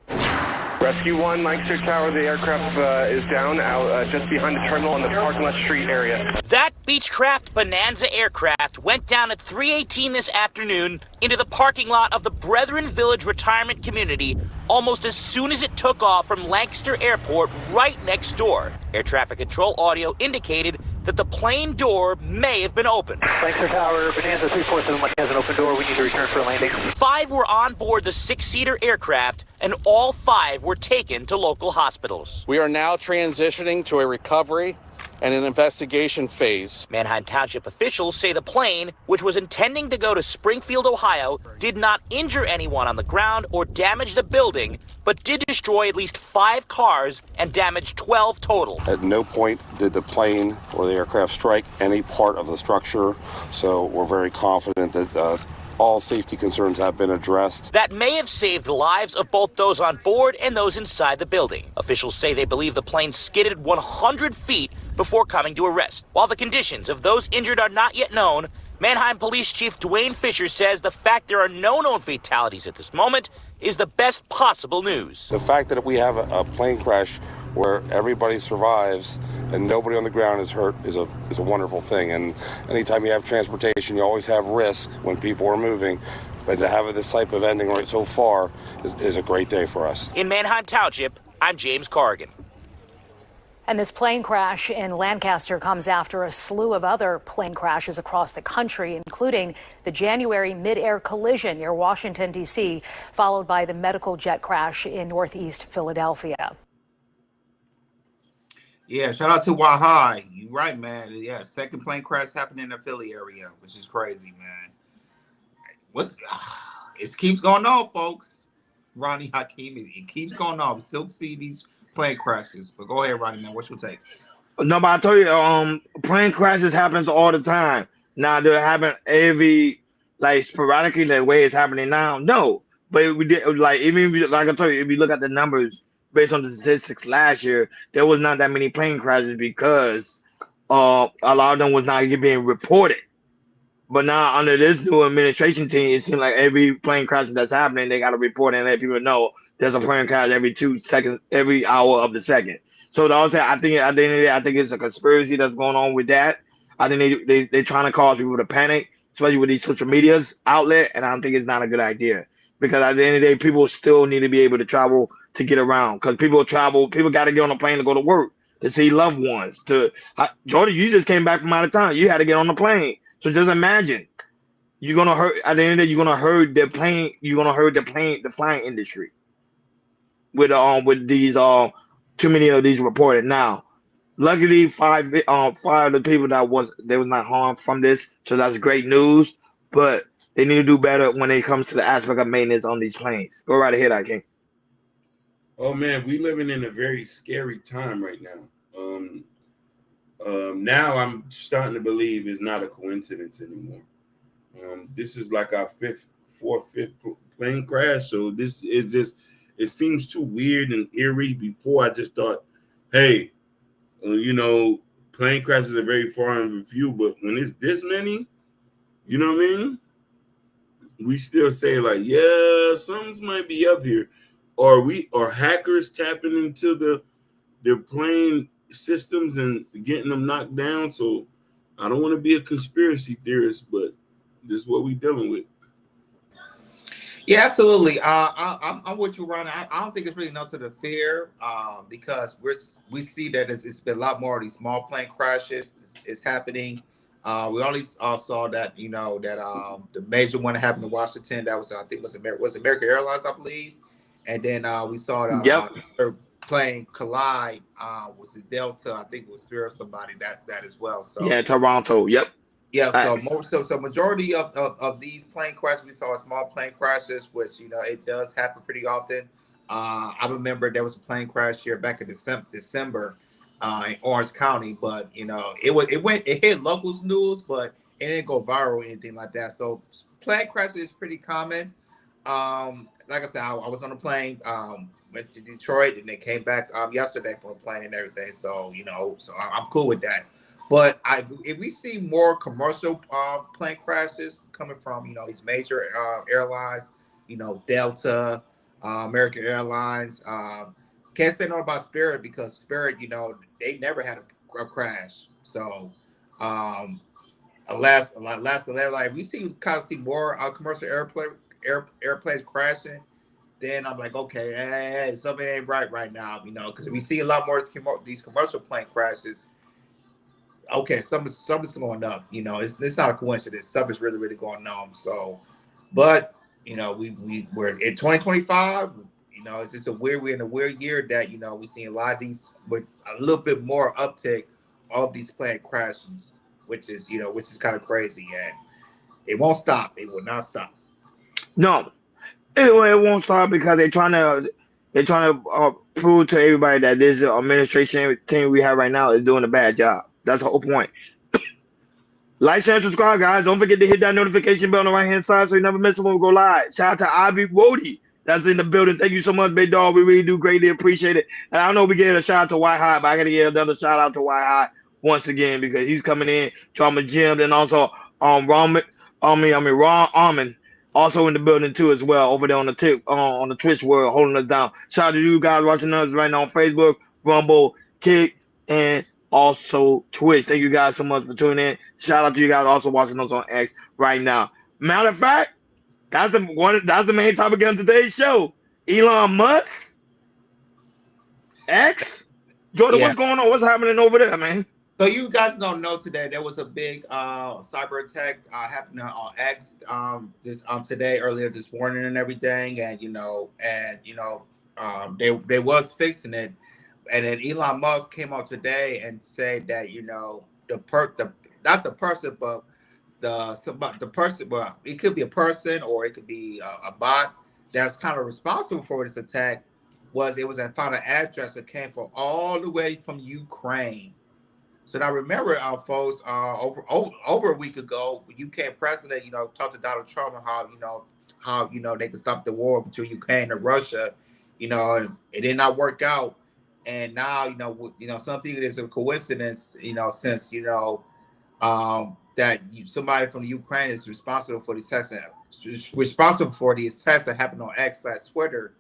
Rescue 1, Lancaster Tower. The aircraft is down out just behind the terminal in the parking lot street area. That Beechcraft Bonanza aircraft went down at 3:18 this afternoon into the parking lot of the Brethren Village retirement community almost as soon as it took off from Lancaster Airport right next door. Air traffic control audio indicated that the plane door may have been open. Lancaster Tower, Bonanza 347 has an open door. We need to return for a landing. 5 were on board the 6-seater aircraft, and all 5 were taken to local hospitals. We are now transitioning to a recovery and an investigation phase. Manheim Township officials say the plane, which was intending to go to Springfield, Ohio, did not injure anyone on the ground or damage the building, but did destroy at least 5 cars and damage 12 total. At no point did the plane or the aircraft strike any part of the structure, so we're very confident that all safety concerns have been addressed. That may have saved the lives of both those on board and those inside the building. Officials say they believe the plane skidded 100 feet before coming to a rest. While the conditions of those injured are not yet known, Manheim Police Chief Dwayne Fisher says the fact there are no known fatalities at this moment is the best possible news. The fact that we have a plane crash where everybody survives and nobody on the ground is hurt is a wonderful thing. And anytime you have transportation, you always have risk when people are moving. But to have this type of ending right so far is a great day for us. In Manheim Township, I'm James Corrigan. And this plane crash in Lancaster comes after a slew of other plane crashes across the country, including the January mid-air collision near Washington, D.C., followed by the medical jet crash in Northeast Philadelphia. Yeah, shout out to Wahai. You're right, man. Yeah, second plane crash happened in the Philly area, which is crazy, man. It keeps going on, folks. Ronnie Hakeem, it keeps going on. We still see these plane crashes. But go ahead, Ronnie, man. What's your take? No, but I told you, plane crashes happens all the time. Now they happen sporadically the way it's happening now. No, but we did even like I told you, if you look at the numbers based on the statistics last year, there was not that many plane crashes because a lot of them was not being reported. But now under this new administration team, it seems like every plane crash that's happening, they got to report and let people know there's a plane crash every 2 seconds, every hour of the second. So also, I think at the end of the day, I think it's a conspiracy that's going on with that. I think they're trying to cause people to panic, especially with these social medias outlet, and I don't think it's not a good idea. Because at the end of the day, people still need to be able to travel to get around. Because people got to get on a plane to go to work, to see loved ones. Jordan, you just came back from out of town. You had to get on the plane. So just imagine, you're gonna hurt at the end of the day. You're gonna hurt the plane. You're gonna hurt the flying industry with these too many of these reported. Now, luckily, 5 of the people that was not harmed from this, so that's great news. But they need to do better when it comes to the aspect of maintenance on these planes. Go right ahead, I can. Oh man, we living in a very scary time right now. Now I'm starting to believe it's not a coincidence anymore. This is like our fifth plane crash. So this is just, it seems too weird and eerie. Before I just thought, hey, plane crashes are very far in review, but when it's this many, you know what I mean? We still say like, yeah, something might be up here. Or hackers tapping into their plane systems and getting them knocked down. So I don't want to be a conspiracy theorist, but this is what we're dealing with. Yeah, absolutely. I'm with you, Ron. I don't think it's really enough to the fear, because we see that it's been a lot more of these small plane crashes is happening. We only saw that that the major one that happened in Washington, that was I think was American Airlines, I believe, and then we saw Yep. another plane collide. Was the Delta? I think it was Spirit or somebody that as well. So Yeah, Toronto. Yep. yeah, so Facts. more so majority of these plane crashes we saw are small plane crashes, which it does happen pretty often. I remember there was a plane crash here back in December in Orange County, but it hit locals news, but it didn't go viral or anything like that. So plane crashes is pretty common. Like I said, I was on a plane, went to Detroit, and then came back yesterday from a plane and everything. So I'm cool with that. But if we see more commercial plane crashes coming from these major airlines, Delta, American Airlines, can't say no about Spirit because Spirit, they never had a crash. So Alaska, they're like we see more commercial airplanes crashing. Then I'm like, okay, hey, something ain't right now, because we see a lot more of these commercial plane crashes. Okay, something's going up. It's not a coincidence. Something's really going on. So, but we're in 2025. It's just we're in a weird year that we see a lot of these with a little bit more uptick of these plane crashes, which is kind of crazy, and it won't stop. It will not stop. No, it won't stop because they're trying to prove to everybody that this administration team we have right now is doing a bad job. That's the whole point. Like, share, and subscribe, guys. Don't forget to hit that notification bell on the right hand side so you never miss it when we go live. Shout out to Ivy Wody that's in the building. Thank you so much, big dog. We really do greatly appreciate it. And I know we gave a shout out to White Hot, but I gotta give another shout out to White Hot once again because he's coming in, Trauma Jim, and also Ron, Ron Armin also in the building too as well over there on the Twitch world holding us down. Shout out to you guys watching us right now on Facebook, Rumble, Kick, and also Twitch. Thank you guys so much for tuning in. Shout out to you guys also watching us on X right now. Matter of fact, that's the main topic of today's show. Elon Musk, X. Jordan, Yeah. what's going on? What's happening over there, man? So you guys don't know today there was a big cyber attack happening on X this today earlier this morning and everything, and they was fixing it, and then Elon Musk came out today and said that the not the person but the person, well, it could be a person or it could be a bot that's kind of responsible for this attack. It was found an address that came from all the way from Ukraine. So now remember, folks, over a week ago, UK president, talked to Donald Trump and how they could stop the war between Ukraine and Russia. And it did not work out, and now something is a coincidence. Since that somebody from the Ukraine is responsible for these tests, that happened on X/Twitter.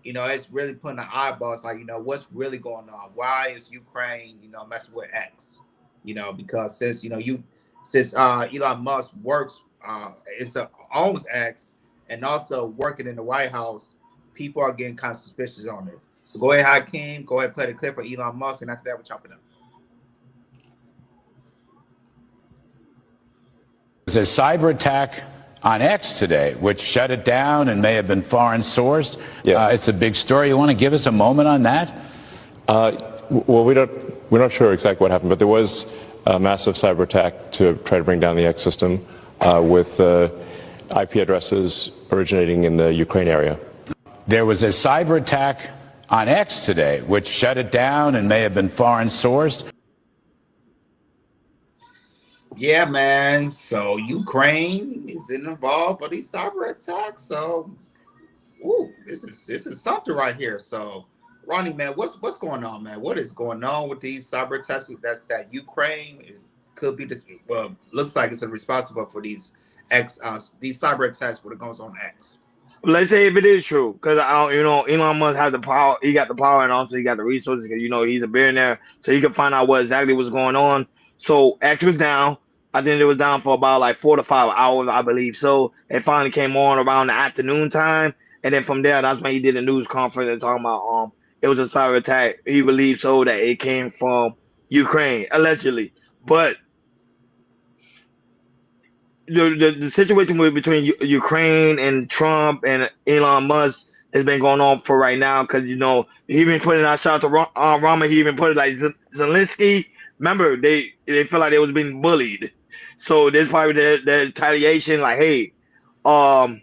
It's really putting the eyeballs like, what's really going on? Why is Ukraine, messing with X? Because since Elon Musk works, owns X and also working in the White House, people are getting kind of suspicious on it. So go ahead, Hakeem, go ahead and play the clip for Elon Musk, and after that, we'll chop it up. There's a cyber attack on X today, which shut it down and may have been foreign sourced. Yes. It's a big story. You want to give us a moment on that? Well, we're not sure exactly what happened, but there was a massive cyber attack to try to bring down the X system with IP addresses originating in the Ukraine area. There was a cyber attack on X today, which shut it down and may have been foreign sourced. Yeah, man. So Ukraine is involved with these cyber attacks. So, this is something right here. So, Ronnie, man, what's going on, man? What is going on with these cyber attacks? That Ukraine could be this. Well, looks like it's responsible for these cyber attacks when it goes on X. Let's say if it is true, because Elon Musk has the power. He got the power, and also he got the resources. Because he's a billionaire, so he can find out what exactly was going on. So X was down. I think it was down for about like 4 to 5 hours, I believe. So it finally came on around the afternoon time, and then from there, that's when he did a news conference and talking about it was a cyber attack. He believed so that it came from Ukraine allegedly, but the situation between Ukraine and Trump and Elon Musk has been going on for right now because he been putting out shots to Rama. He even put it like Zelensky. Remember, they feel like they was being bullied, so there's probably the retaliation. Like, hey, um,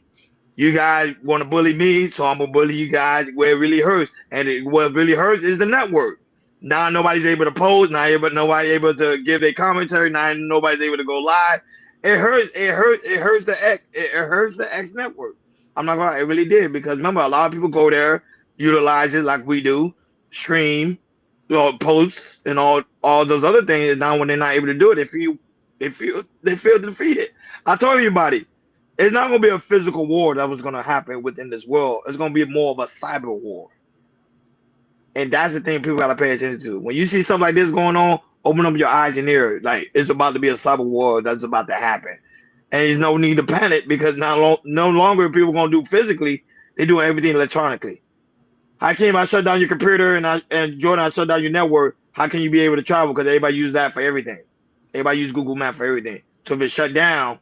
you guys want to bully me, so I'm gonna bully you guys where it really hurts, and what really hurts is the network. Now nobody's able to post. Nobody able to give their commentary. Now nobody's able to go live. It hurts. It hurts. It hurts the X. It hurts the X network. I'm not gonna lie, it really did because remember a lot of people go there, utilize it like we do, stream, posts, and all those other things. And now when they're not able to do it, they feel defeated. I told everybody, it's not gonna be a physical war that was gonna happen within this world. It's gonna be more of a cyber war. And that's the thing people gotta pay attention to. When you see stuff like this going on, open up your eyes and ears. Like it's about to be a cyber war that's about to happen. And there's no need to panic because no longer people gonna do physically, they do everything electronically. How can I shut down your computer and Jordan I shut down your network? How can you be able to travel? Because everybody use that for everything. Everybody use Google Maps for everything. So if it's shut down,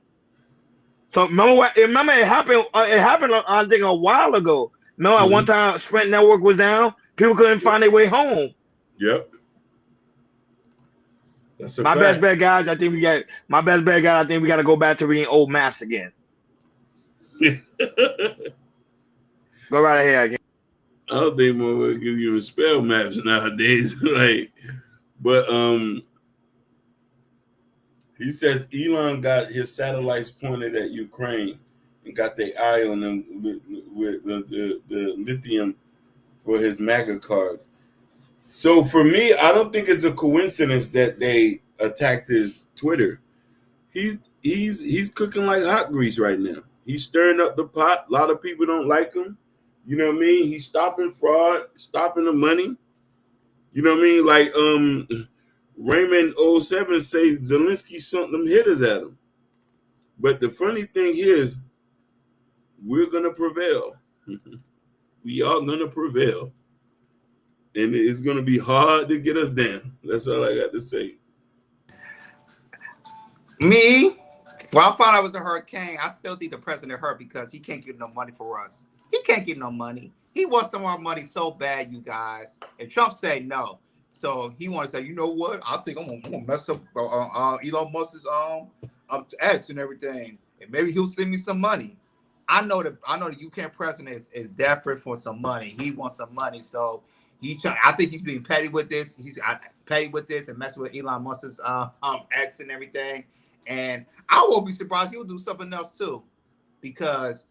so remember it happened. It happened I think a while ago. Remember at one time Sprint network was down. People couldn't find their way home. Yep. That's a my fact. best bet, guys. I think we got to go back to reading old maps again. Go right ahead. I don't think more will give you spell maps nowadays. But he says Elon got his satellites pointed at Ukraine and got their eye on them with the lithium for his MAGA cars. So for me, I don't think it's a coincidence that they attacked his Twitter. He's cooking like hot grease right now. He's stirring up the pot. A lot of people don't like him. You know what I mean? He's stopping fraud, stopping the money. You know what I mean? Like Raymond 07 say Zelensky sent them hitters at him. But the funny thing is, we're gonna prevail. We are gonna prevail. And it's going to be hard to get us down. That's all I got to say. Me? Well, I thought I was a hurricane. I still think the president hurt because he can't get no money for us. He can't get no money. He wants some of our money so bad, you guys. And Trump said no. So he wants to say, you know what? I think I'm gonna mess up Elon Musk's X and everything. And maybe he'll send me some money. I know the UK president is desperate for some money. He wants some money. So I think he's being petty with this. He's petty with this and messing with Elon Musk's X and everything. And I won't be surprised he'll do something else too, because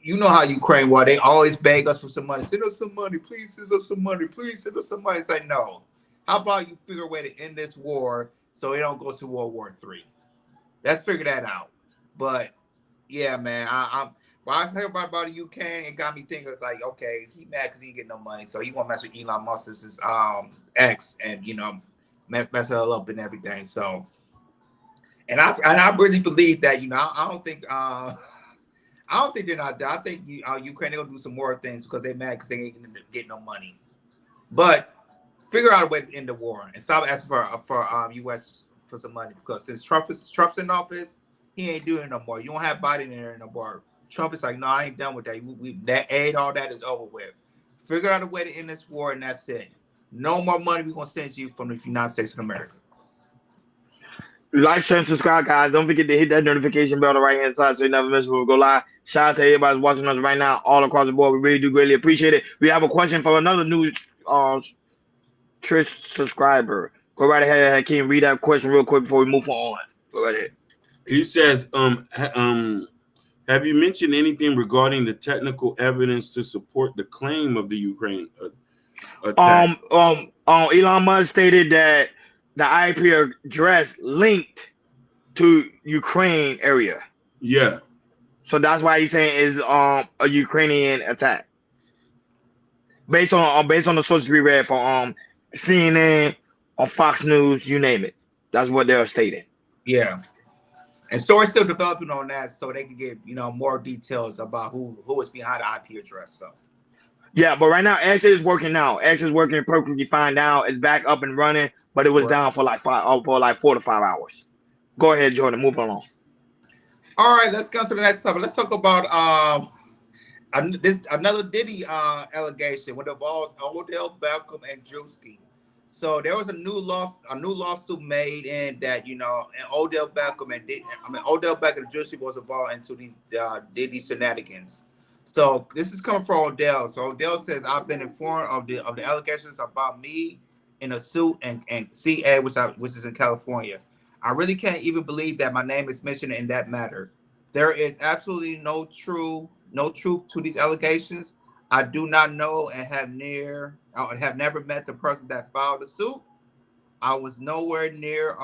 you know how Ukraine war, they always beg us for some money. Send us some money, please. Send us some money, please. Send us some money. It's like, no. How about you figure a way to end this war so it don't go to World War III? Let's figure that out. But yeah, man, when I heard about the UK, it got me thinking. It's like, okay, he mad because he ain't getting no money, so he want to mess with Elon Musk's X and mess it all up and everything. So, and I really believe that I don't think they're not done. I think Ukraine they're gonna do some more things because they're mad because they ain't gonna get no money. But figure out a way to end the war and stop asking for U.S. for some money, because since Trump's in office, he ain't doing it no more. You don't have Biden in there no more. Trump is like, no, I ain't done with that. That aid, all that is over with. Figure out a way to end this war, and that's it. No more money we're going to send you from the United States of America. Like, share, and subscribe, guys. Don't forget to hit that notification bell on the right-hand side so you never miss when we go live. Shout out to everybody watching us right now all across the board. We really do greatly appreciate it. We have a question from another new Trish subscriber. Go right ahead, Hakeem. Read that question real quick before we move on. Go right ahead. He says, have you mentioned anything regarding the technical evidence to support the claim of the Ukraine attack? Elon Musk stated that the IP address linked to Ukraine area. Yeah. So that's why he's saying is a Ukrainian attack. Based on the sources we read from CNN, on Fox News, you name it. That's what they're stating. Yeah. And story's still developing on that, so they can get more details about who is behind the IP address. So Yeah, but right now X is working now. X is working perfectly fine now. It's back up and running, but it was down for like 4 to 5 hours. Go ahead, Jordan. Move along. all right, let's go to the next topic. Let's talk about another Diddy allegation, which involves Odell Beckham and Drewski. So there was a new lawsuit made in that and Odell Beckham and Drewski was involved into these Diddy shenanigans. So this is coming from Odell. So Odell says, I've been informed of the allegations about me in a suit and CA, which is in California. I really can't even believe that my name is mentioned in that matter. There is absolutely no truth to these allegations. I do not know and have never met the person that filed the suit. I was nowhere near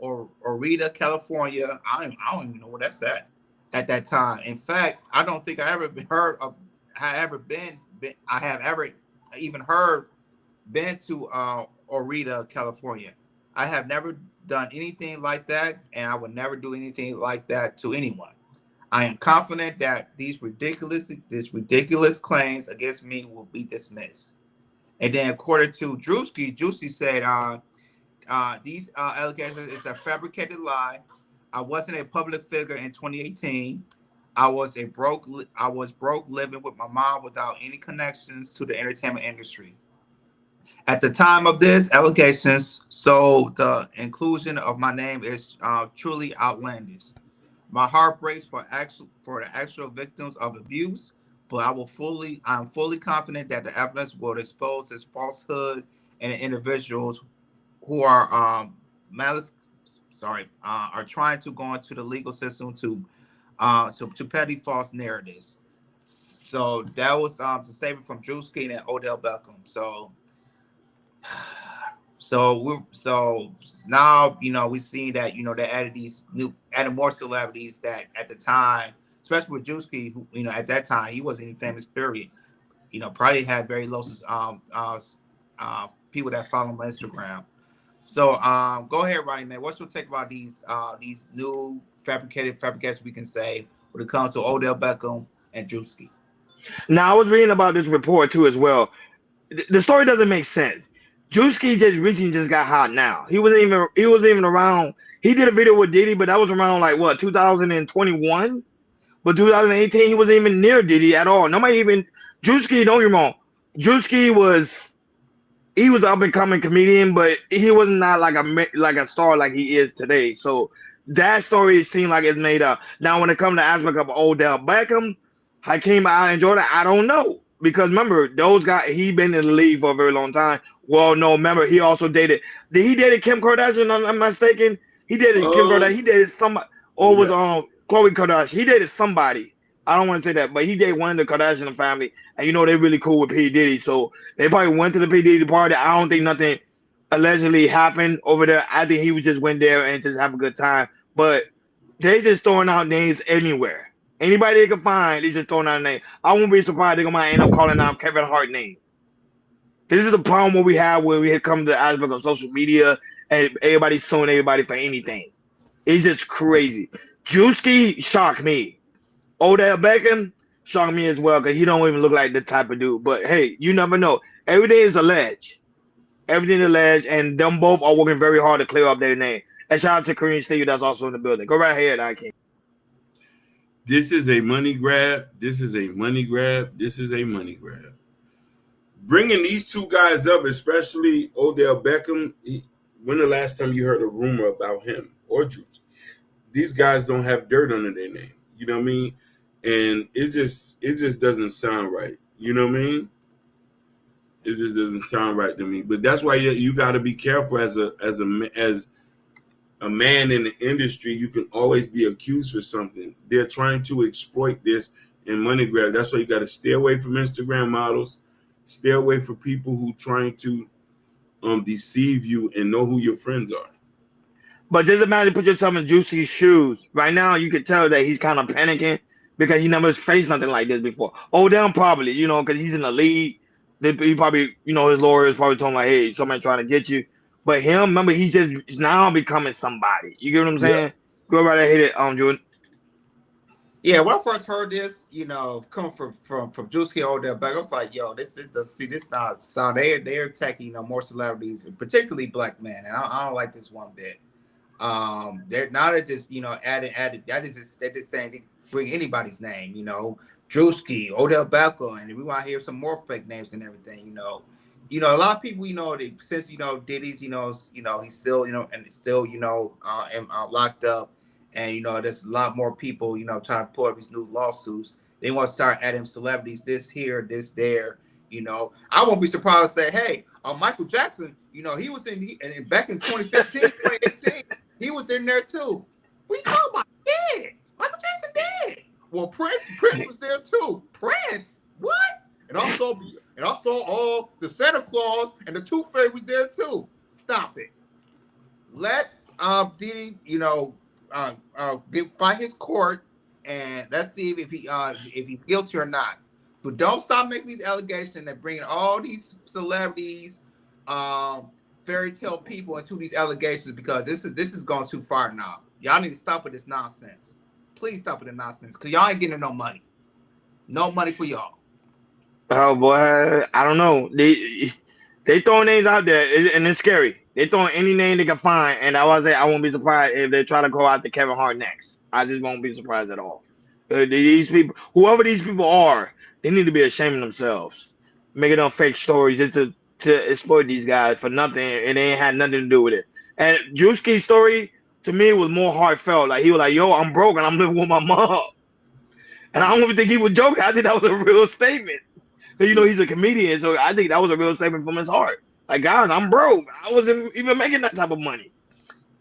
Orita, California. I don't even know where that's at that time. In fact, I don't think I ever heard of. I have ever even been to Orita, California. I have never done anything like that, and I would never do anything like that to anyone. I am confident that these ridiculous claims against me will be dismissed. And then, according to Drewski said, these allegations is a fabricated lie. I wasn't a public figure in 2018. I was broke living with my mom without any connections to the entertainment industry. At the time of this allegations, so the inclusion of my name is truly outlandish. My heart breaks for the actual victims of abuse, but I'm fully confident that the evidence will expose this falsehood and the individuals who are are trying to go into the legal system to petty false narratives. So that was the statement from Drewski and Odell Beckham. So now we see that they added more celebrities that at the time, especially with Drewski, who at that time he wasn't even famous. Period. Probably had very low people that follow him on Instagram. So go ahead, Ronnie, man. What's your take about these new fabrications we can say when it comes to Odell Beckham and Drewski? Now I was reading about this report too as well. The story doesn't make sense. Drewski just recently just got hot now. He wasn't even around. He did a video with Diddy, but that was around like what 2021. But 2018 he wasn't even near Diddy at all. Nobody even Drewski. Don't get me wrong. Drewski was an up and coming comedian, but he was not like a star like he is today. So that story seemed like it's made up. Now when it comes to aspect of Odell Beckham, Hakeem and Jordan, I don't know. Because remember, those guys, he been in the league for a very long time. Well, no, remember, he also did he dated Kim Kardashian, I'm not mistaken? He dated Kim Kardashian, he dated somebody, or was Khloe Kardashian. He dated somebody. I don't want to say that, but he dated one of the Kardashian family, and they're really cool with P. Diddy, so they probably went to the P. Diddy party. I don't think nothing allegedly happened over there. I think he just went there and just have a good time. But they just throwing out names anywhere. Anybody they can find, they just throwing out a name. I won't be surprised they're gonna end up calling out Kevin Hart name. This is the problem what we have when we come to the aspect of social media and everybody's suing everybody for anything. It's just crazy. Drewski shocked me. Odell Beckham shocked me as well because he don't even look like the type of dude. But hey, you never know. Everything is alleged. Everything is alleged, and them both are working very hard to clear up their name. And shout out to Kareem Steve that's also in the building. Go right ahead, I can. This is a money grab. This is a money grab. This is a money grab. Bringing these two guys up, especially Odell Beckham, when the last time you heard a rumor about him or Drew? These guys don't have dirt under their name. You know what I mean? And it just doesn't sound right. You know what I mean? It just doesn't sound right to me. But that's why you got to be careful as a man in the industry. You can always be accused for something. They're trying to exploit this and money grab. That's why you got to stay away from Instagram models. Stay away from people who trying to deceive you and know who your friends are. But just imagine put yourself in Juicy's shoes. Right now, you can tell that he's kind of panicking because he never faced nothing like this before. Odell probably, because he's in the league. He probably, his lawyers probably told him like, hey, somebody trying to get you. But him, remember, he's just now becoming somebody. You get what I'm saying? Go right ahead, Jordan. Yeah, when I first heard this, coming from Juicy Odell Beck, I was like, "Yo, this not so they're attacking more celebrities, particularly black men, and I don't like this one bit. They're not just added. That is just they're just saying they bring anybody's name, Drewski, Odell Beckham, and we want to hear some more fake names and everything, a lot of people, they, since Diddy's, he's still, and it's still, locked up, and there's a lot more people, trying to pull up these new lawsuits. They want to start adding celebrities, this here, this there. I won't be surprised to say, hey, Michael Jackson, he was and back in 2015, 2018, he was in there too. What you talking about? Yeah, Michael Jackson did. Well, Prince was there too. Prince, what? And also all the Santa Claus and the Tooth Fairy was there too. Stop it. Let Diddy, find his court, and let's see if he's guilty or not. But don't stop making these allegations and bringing all these celebrities, fairy tale people into these allegations, because this is going too far now. Y'all need to stop with this nonsense. Please stop with the nonsense, because y'all ain't getting no money. No money for y'all. Oh boy, I don't know. They throwing names out there, and it's scary. They throwing any name they can find, and I was say I won't be surprised if they try to go out to Kevin Hart next. I just won't be surprised at all. These people, whoever these people are, they need to be ashamed of themselves, making up fake stories just to exploit these guys for nothing, and they ain't had nothing to do with it. And Drewski's story to me was more heartfelt. Like he was like, "Yo, I'm broke and I'm living with my mom," and I don't even think he was joking. I think that was a real statement. He's a comedian, so I think that was a real statement from his heart. Like, guys, I'm broke. I wasn't even making that type of money.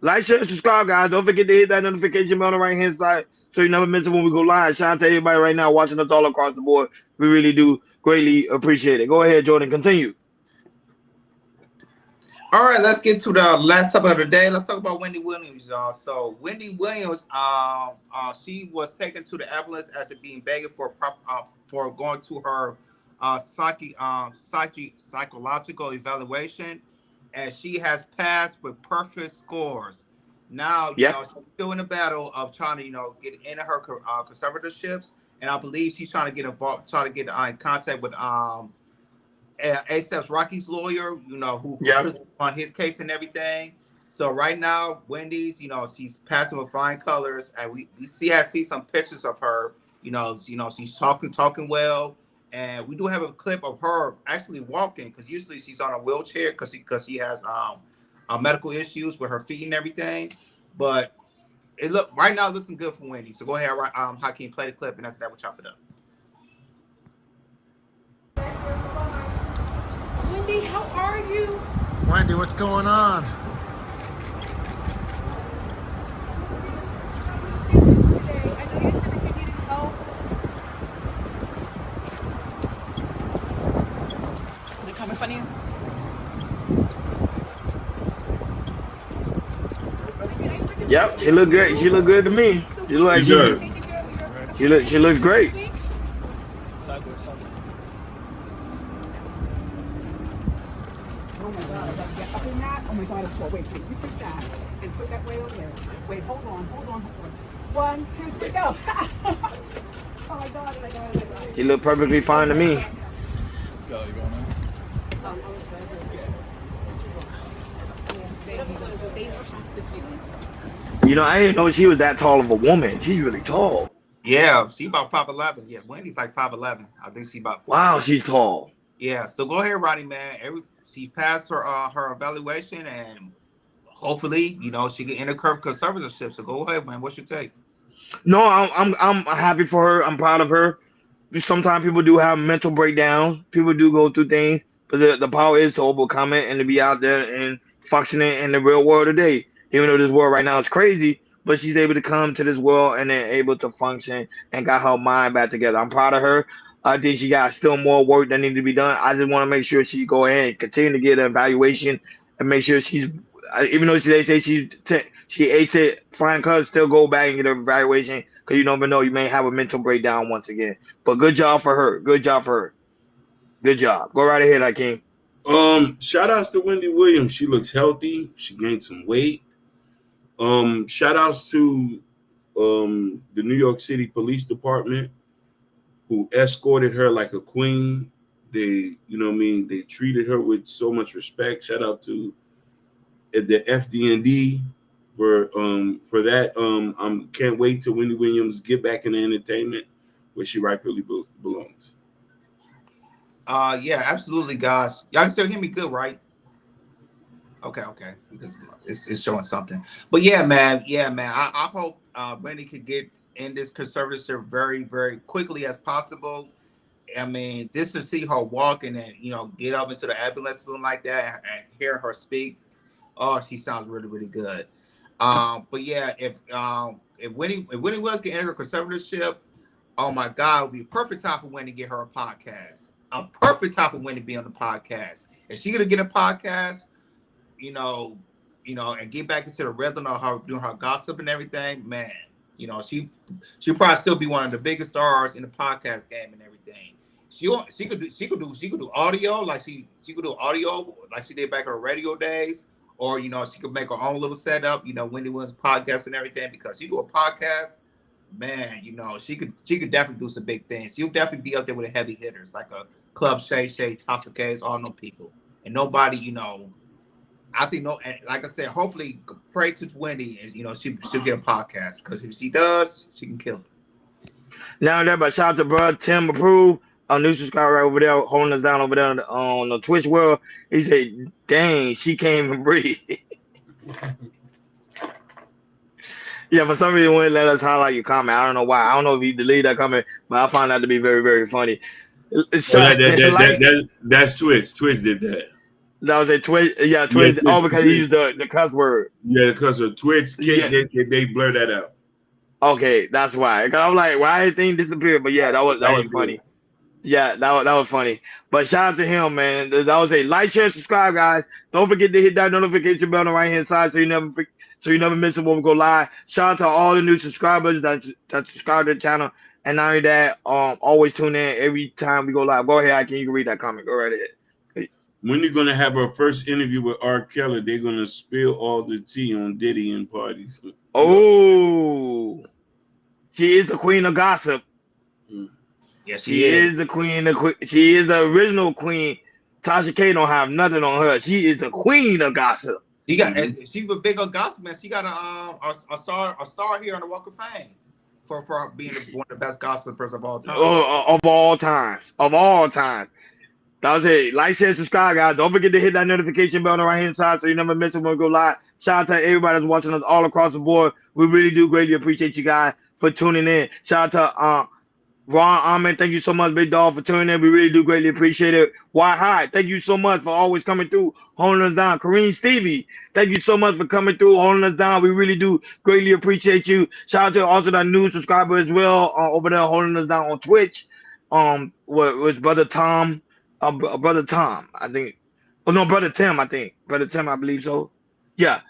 Like, share, subscribe, guys. Don't forget to hit that notification bell on the right-hand side so you never miss it when we go live. Shout out to everybody right now watching us all across the board. We really do greatly appreciate it. Go ahead, Jordan. Continue. All right, let's get to the last topic of the day. Let's talk about Wendy Williams, y'all. So Wendy Williams, she was taken to the ambulance as it being begging for going to her psychological evaluation, and she has passed with perfect scores. Now, she's still in the battle of trying to, get into her conservatorships, and I believe she's trying to get involved, in contact with ASAP's Rocky's lawyer, who puts on his case and everything. So right now, Wendy's, she's passing with flying colors, and we see some pictures of her. She's talking well, and we do have a clip of her actually walking, because usually she's on a wheelchair because she has medical issues with her feet and everything. But right now, looking good for Wendy. So go ahead, Hakeem, play the clip, and after that, we'll chop it up. Wendy, how are you? Wendy, what's going on? Is it coming funny? Yep, she looked good. She looked good to me. She looked like she looks great. Oh my God, wait, you put that and put that way over there. Wait, hold on. 1, 2, 3, go. Oh my God, I got it. She looked perfectly fine to me. I didn't know she was that tall of a woman. She's really tall. Yeah, she about 5'11". Yeah, Wendy's like 5'11". I think she about. Wow, she's tall. Yeah, so go ahead, Roddy, man. She passed her evaluation, and hopefully, she can enter conservatorship. So go ahead, man. What's your take? No, I'm happy for her. I'm proud of her. Sometimes people do have mental breakdowns. People do go through things, but the power is to overcome it and to be out there and functioning in the real world today. Even though this world right now is crazy, but she's able to come to this world and then able to function and got her mind back together. I'm proud of her. I think she got still more work that needs to be done. I just want to make sure she go ahead and continue to get an evaluation and make sure she's, even though they say she aced it, flying colors, still go back and get her evaluation, because you never know, you may have a mental breakdown once again. But good job for her. Good job for her. Good job. Go right ahead, Hakeem. Shout outs to Wendy Williams. She looks healthy. She gained some weight. Shout outs to the New York City Police Department who escorted her like a queen. They, they treated her with so much respect. Shout out to the FDND for that. Can't wait till Wendy Williams get back in the entertainment where she rightfully belongs. Yeah, absolutely, guys. Y'all can still hear me good, right? Okay, because it's showing something. But yeah, man. I hope Wendy could get in this conservatorship very, very quickly as possible. I mean, just to see her walk and then get up into the ambulance room like that and hear her speak. Oh, she sounds really, really good. But yeah, if Winnie Wells get in her conservatorship, oh my God, it would be a perfect time for Wendy to get her a podcast. A perfect time for Wendy to be on the podcast. If she gonna get a podcast, and get back into the rhythm of her doing her gossip and everything, man, she'll probably still be one of the biggest stars in the podcast game and everything. She could do audio like she could do audio like she did back in her radio days, or she could make her own little setup, Wendy Williams podcast and everything, because she do a podcast, man, she could definitely do some big things. She'll definitely be up there with the heavy hitters like a Club Shay, Tasha K's, all no people. And nobody, I think like I said, hopefully pray to Wendy and she'll get a podcast, because if she does, she can kill it. Now that, but shout out to bro Tim Approved, a new subscriber right over there, holding us down over there on the Twitch world. He said, "Dang, she can't even breathe." Yeah, for some reason, wouldn't let us highlight your comment. I don't know why. I don't know if he deleted that comment, but I found that to be very, very funny. That's Twitch. Twitch did that. That was a Twitch. Yeah, Twitch. Yeah, oh, because he used the cuss word. Yeah, because of Twitch. They blur that out. Okay, that's why. Because I was like, why did thing disappear? But yeah, that was funny. Yeah, that was funny. But shout out to him, man. That was a like, share, subscribe, guys. Don't forget to hit that notification bell on the right hand side so you never miss it when we go live. Shout out to all the new subscribers that subscribe to the channel. And not only that, always tune in every time we go live. Go ahead, you can read that comment. Go right ahead. When you're gonna have our first interview with R. Kelly, they're gonna spill all the tea on Diddy and parties. Oh, she is the queen of gossip. Yes, she is the queen. She is the original queen. Tasha K don't have nothing on her. She is the queen of gossip. She's a big old gossip man. She got a star here on the Walk of Fame for being one of the best gossipers of all time. Of all time. That was it. Like, share, subscribe, guys. Don't forget to hit that notification bell on the right hand side so you never miss it when we go live. Shout out to everybody that's watching us all across the board. We really do greatly appreciate you guys for tuning in. Shout out to Ron Ahmed, thank you so much, Big Dog, for tuning in. We really do greatly appreciate it. Why Hi, thank you so much for always coming through, holding us down. Kareem Stevie, thank you so much for coming through, holding us down. We really do greatly appreciate you. Shout out to also that new subscriber as well, over there holding us down on Twitch. Was Brother Tom, Brother Tom, I think. Oh no, Brother Tim, I think. Brother Tim, I believe so. Yeah,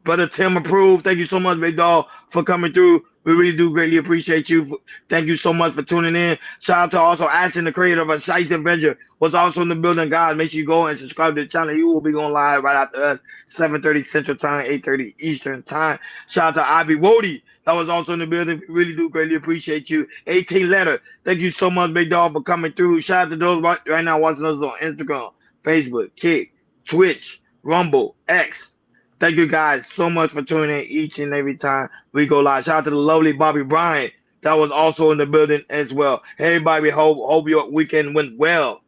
Brother Tim Approved. Thank you so much, Big Dog, for coming through. We really do greatly appreciate you. Thank you so much for tuning in. Shout out to also Ashton, the creator of A Shice Avenger, was also in the building. Guys, make sure you go and subscribe to the channel. He will be going live right after us, 7:30 Central Time, 8:30 Eastern Time. Shout out to Ivy Wody, that was also in the building. We really do greatly appreciate you. 18 Letter, thank you so much, Big Dog, for coming through. Shout out to those right now watching us on Instagram, Facebook, Kick, Twitch, Rumble, X. Thank you guys so much for tuning in each and every time we go live. Shout out to the lovely Bobby Bryant that was also in the building as well. Hey, everybody, hope your weekend went well.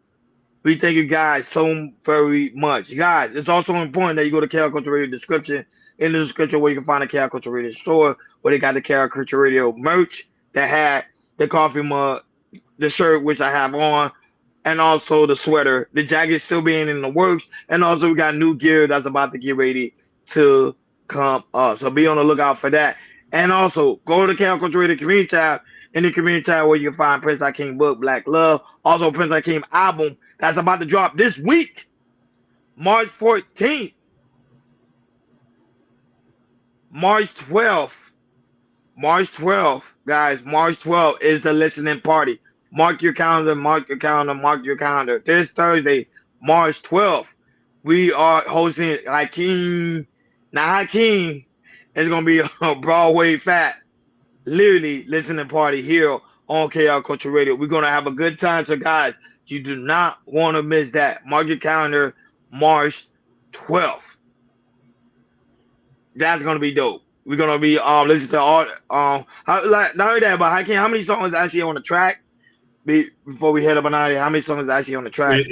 We thank you guys so very much. Guys, it's also important that you go to Chaos Culture Radio description. In the description where you can find the Chaos Culture Radio store, where they got the Chaos Culture Radio merch that had the coffee mug, the shirt, which I have on, and also the sweater. The jacket still being in the works. And also we got new gear that's about to get ready to come up. So be on the lookout for that. And also go to the Chaos Culture Radio community tab. In the community tab where you can find Prince Hakeem book, Black Love. Also Prince Hakeem album that's about to drop this week, March 14th. March 12th. March 12th, guys. March 12th is the listening party. Mark your calendar, mark your calendar, mark your calendar. This Thursday, March 12th, we are hosting Hakeem. Now Hakeem is gonna be a Broadway Fat, literally listening party here on KL Culture Radio. We're gonna have a good time. So guys, you do not want to miss that. Mark your calendar, March 12th. That's gonna be dope. We're gonna be listening to all not only that, but Hakeem, how many songs actually on the track? Before we head up on out here, how many songs actually on the track?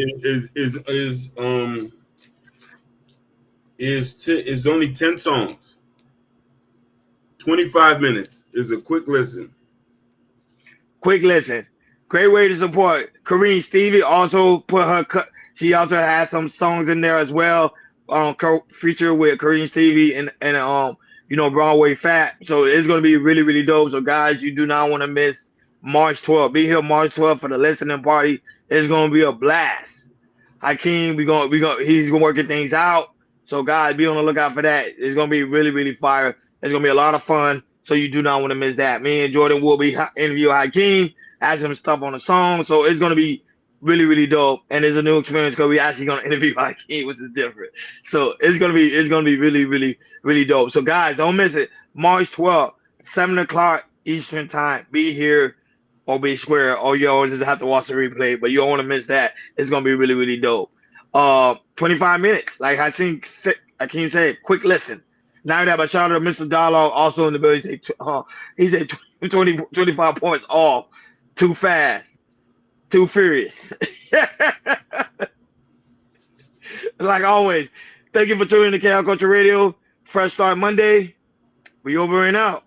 Is only 10 songs. 25 minutes is a quick listen. Quick listen. Great way to support. Kareem Stevie also put her. She also has some songs in there as well. Feature with Kareem Stevie and Broadway Fat. So it's gonna be really really dope. So guys, you do not want to miss March 12th. Be here March 12th for the listening party. It's gonna be a blast. Hakeem, he's gonna working things out. So guys, be on the lookout for that. It's gonna be really really fire. It's gonna be a lot of fun. So you do not want to miss that. Me and Jordan will be interviewing Hakeem, ask him stuff on the song. So it's gonna be really really dope, and it's a new experience because we actually gonna interview Hakeem, which is different. So it's gonna be really really really dope. So guys, don't miss it. March 12th, 7 o'clock Eastern time. Be here or be square, or you always just have to watch the replay. But you don't want to miss that. It's gonna be really really dope. 25 minutes, like Hakeem said, quick listen. Now that, but shout out to Mr. Dialogue also in the building. He said 25 points off. Too fast. Too furious. Like always, thank you for tuning in to KL Culture Radio. Fresh Start Monday. We over and out.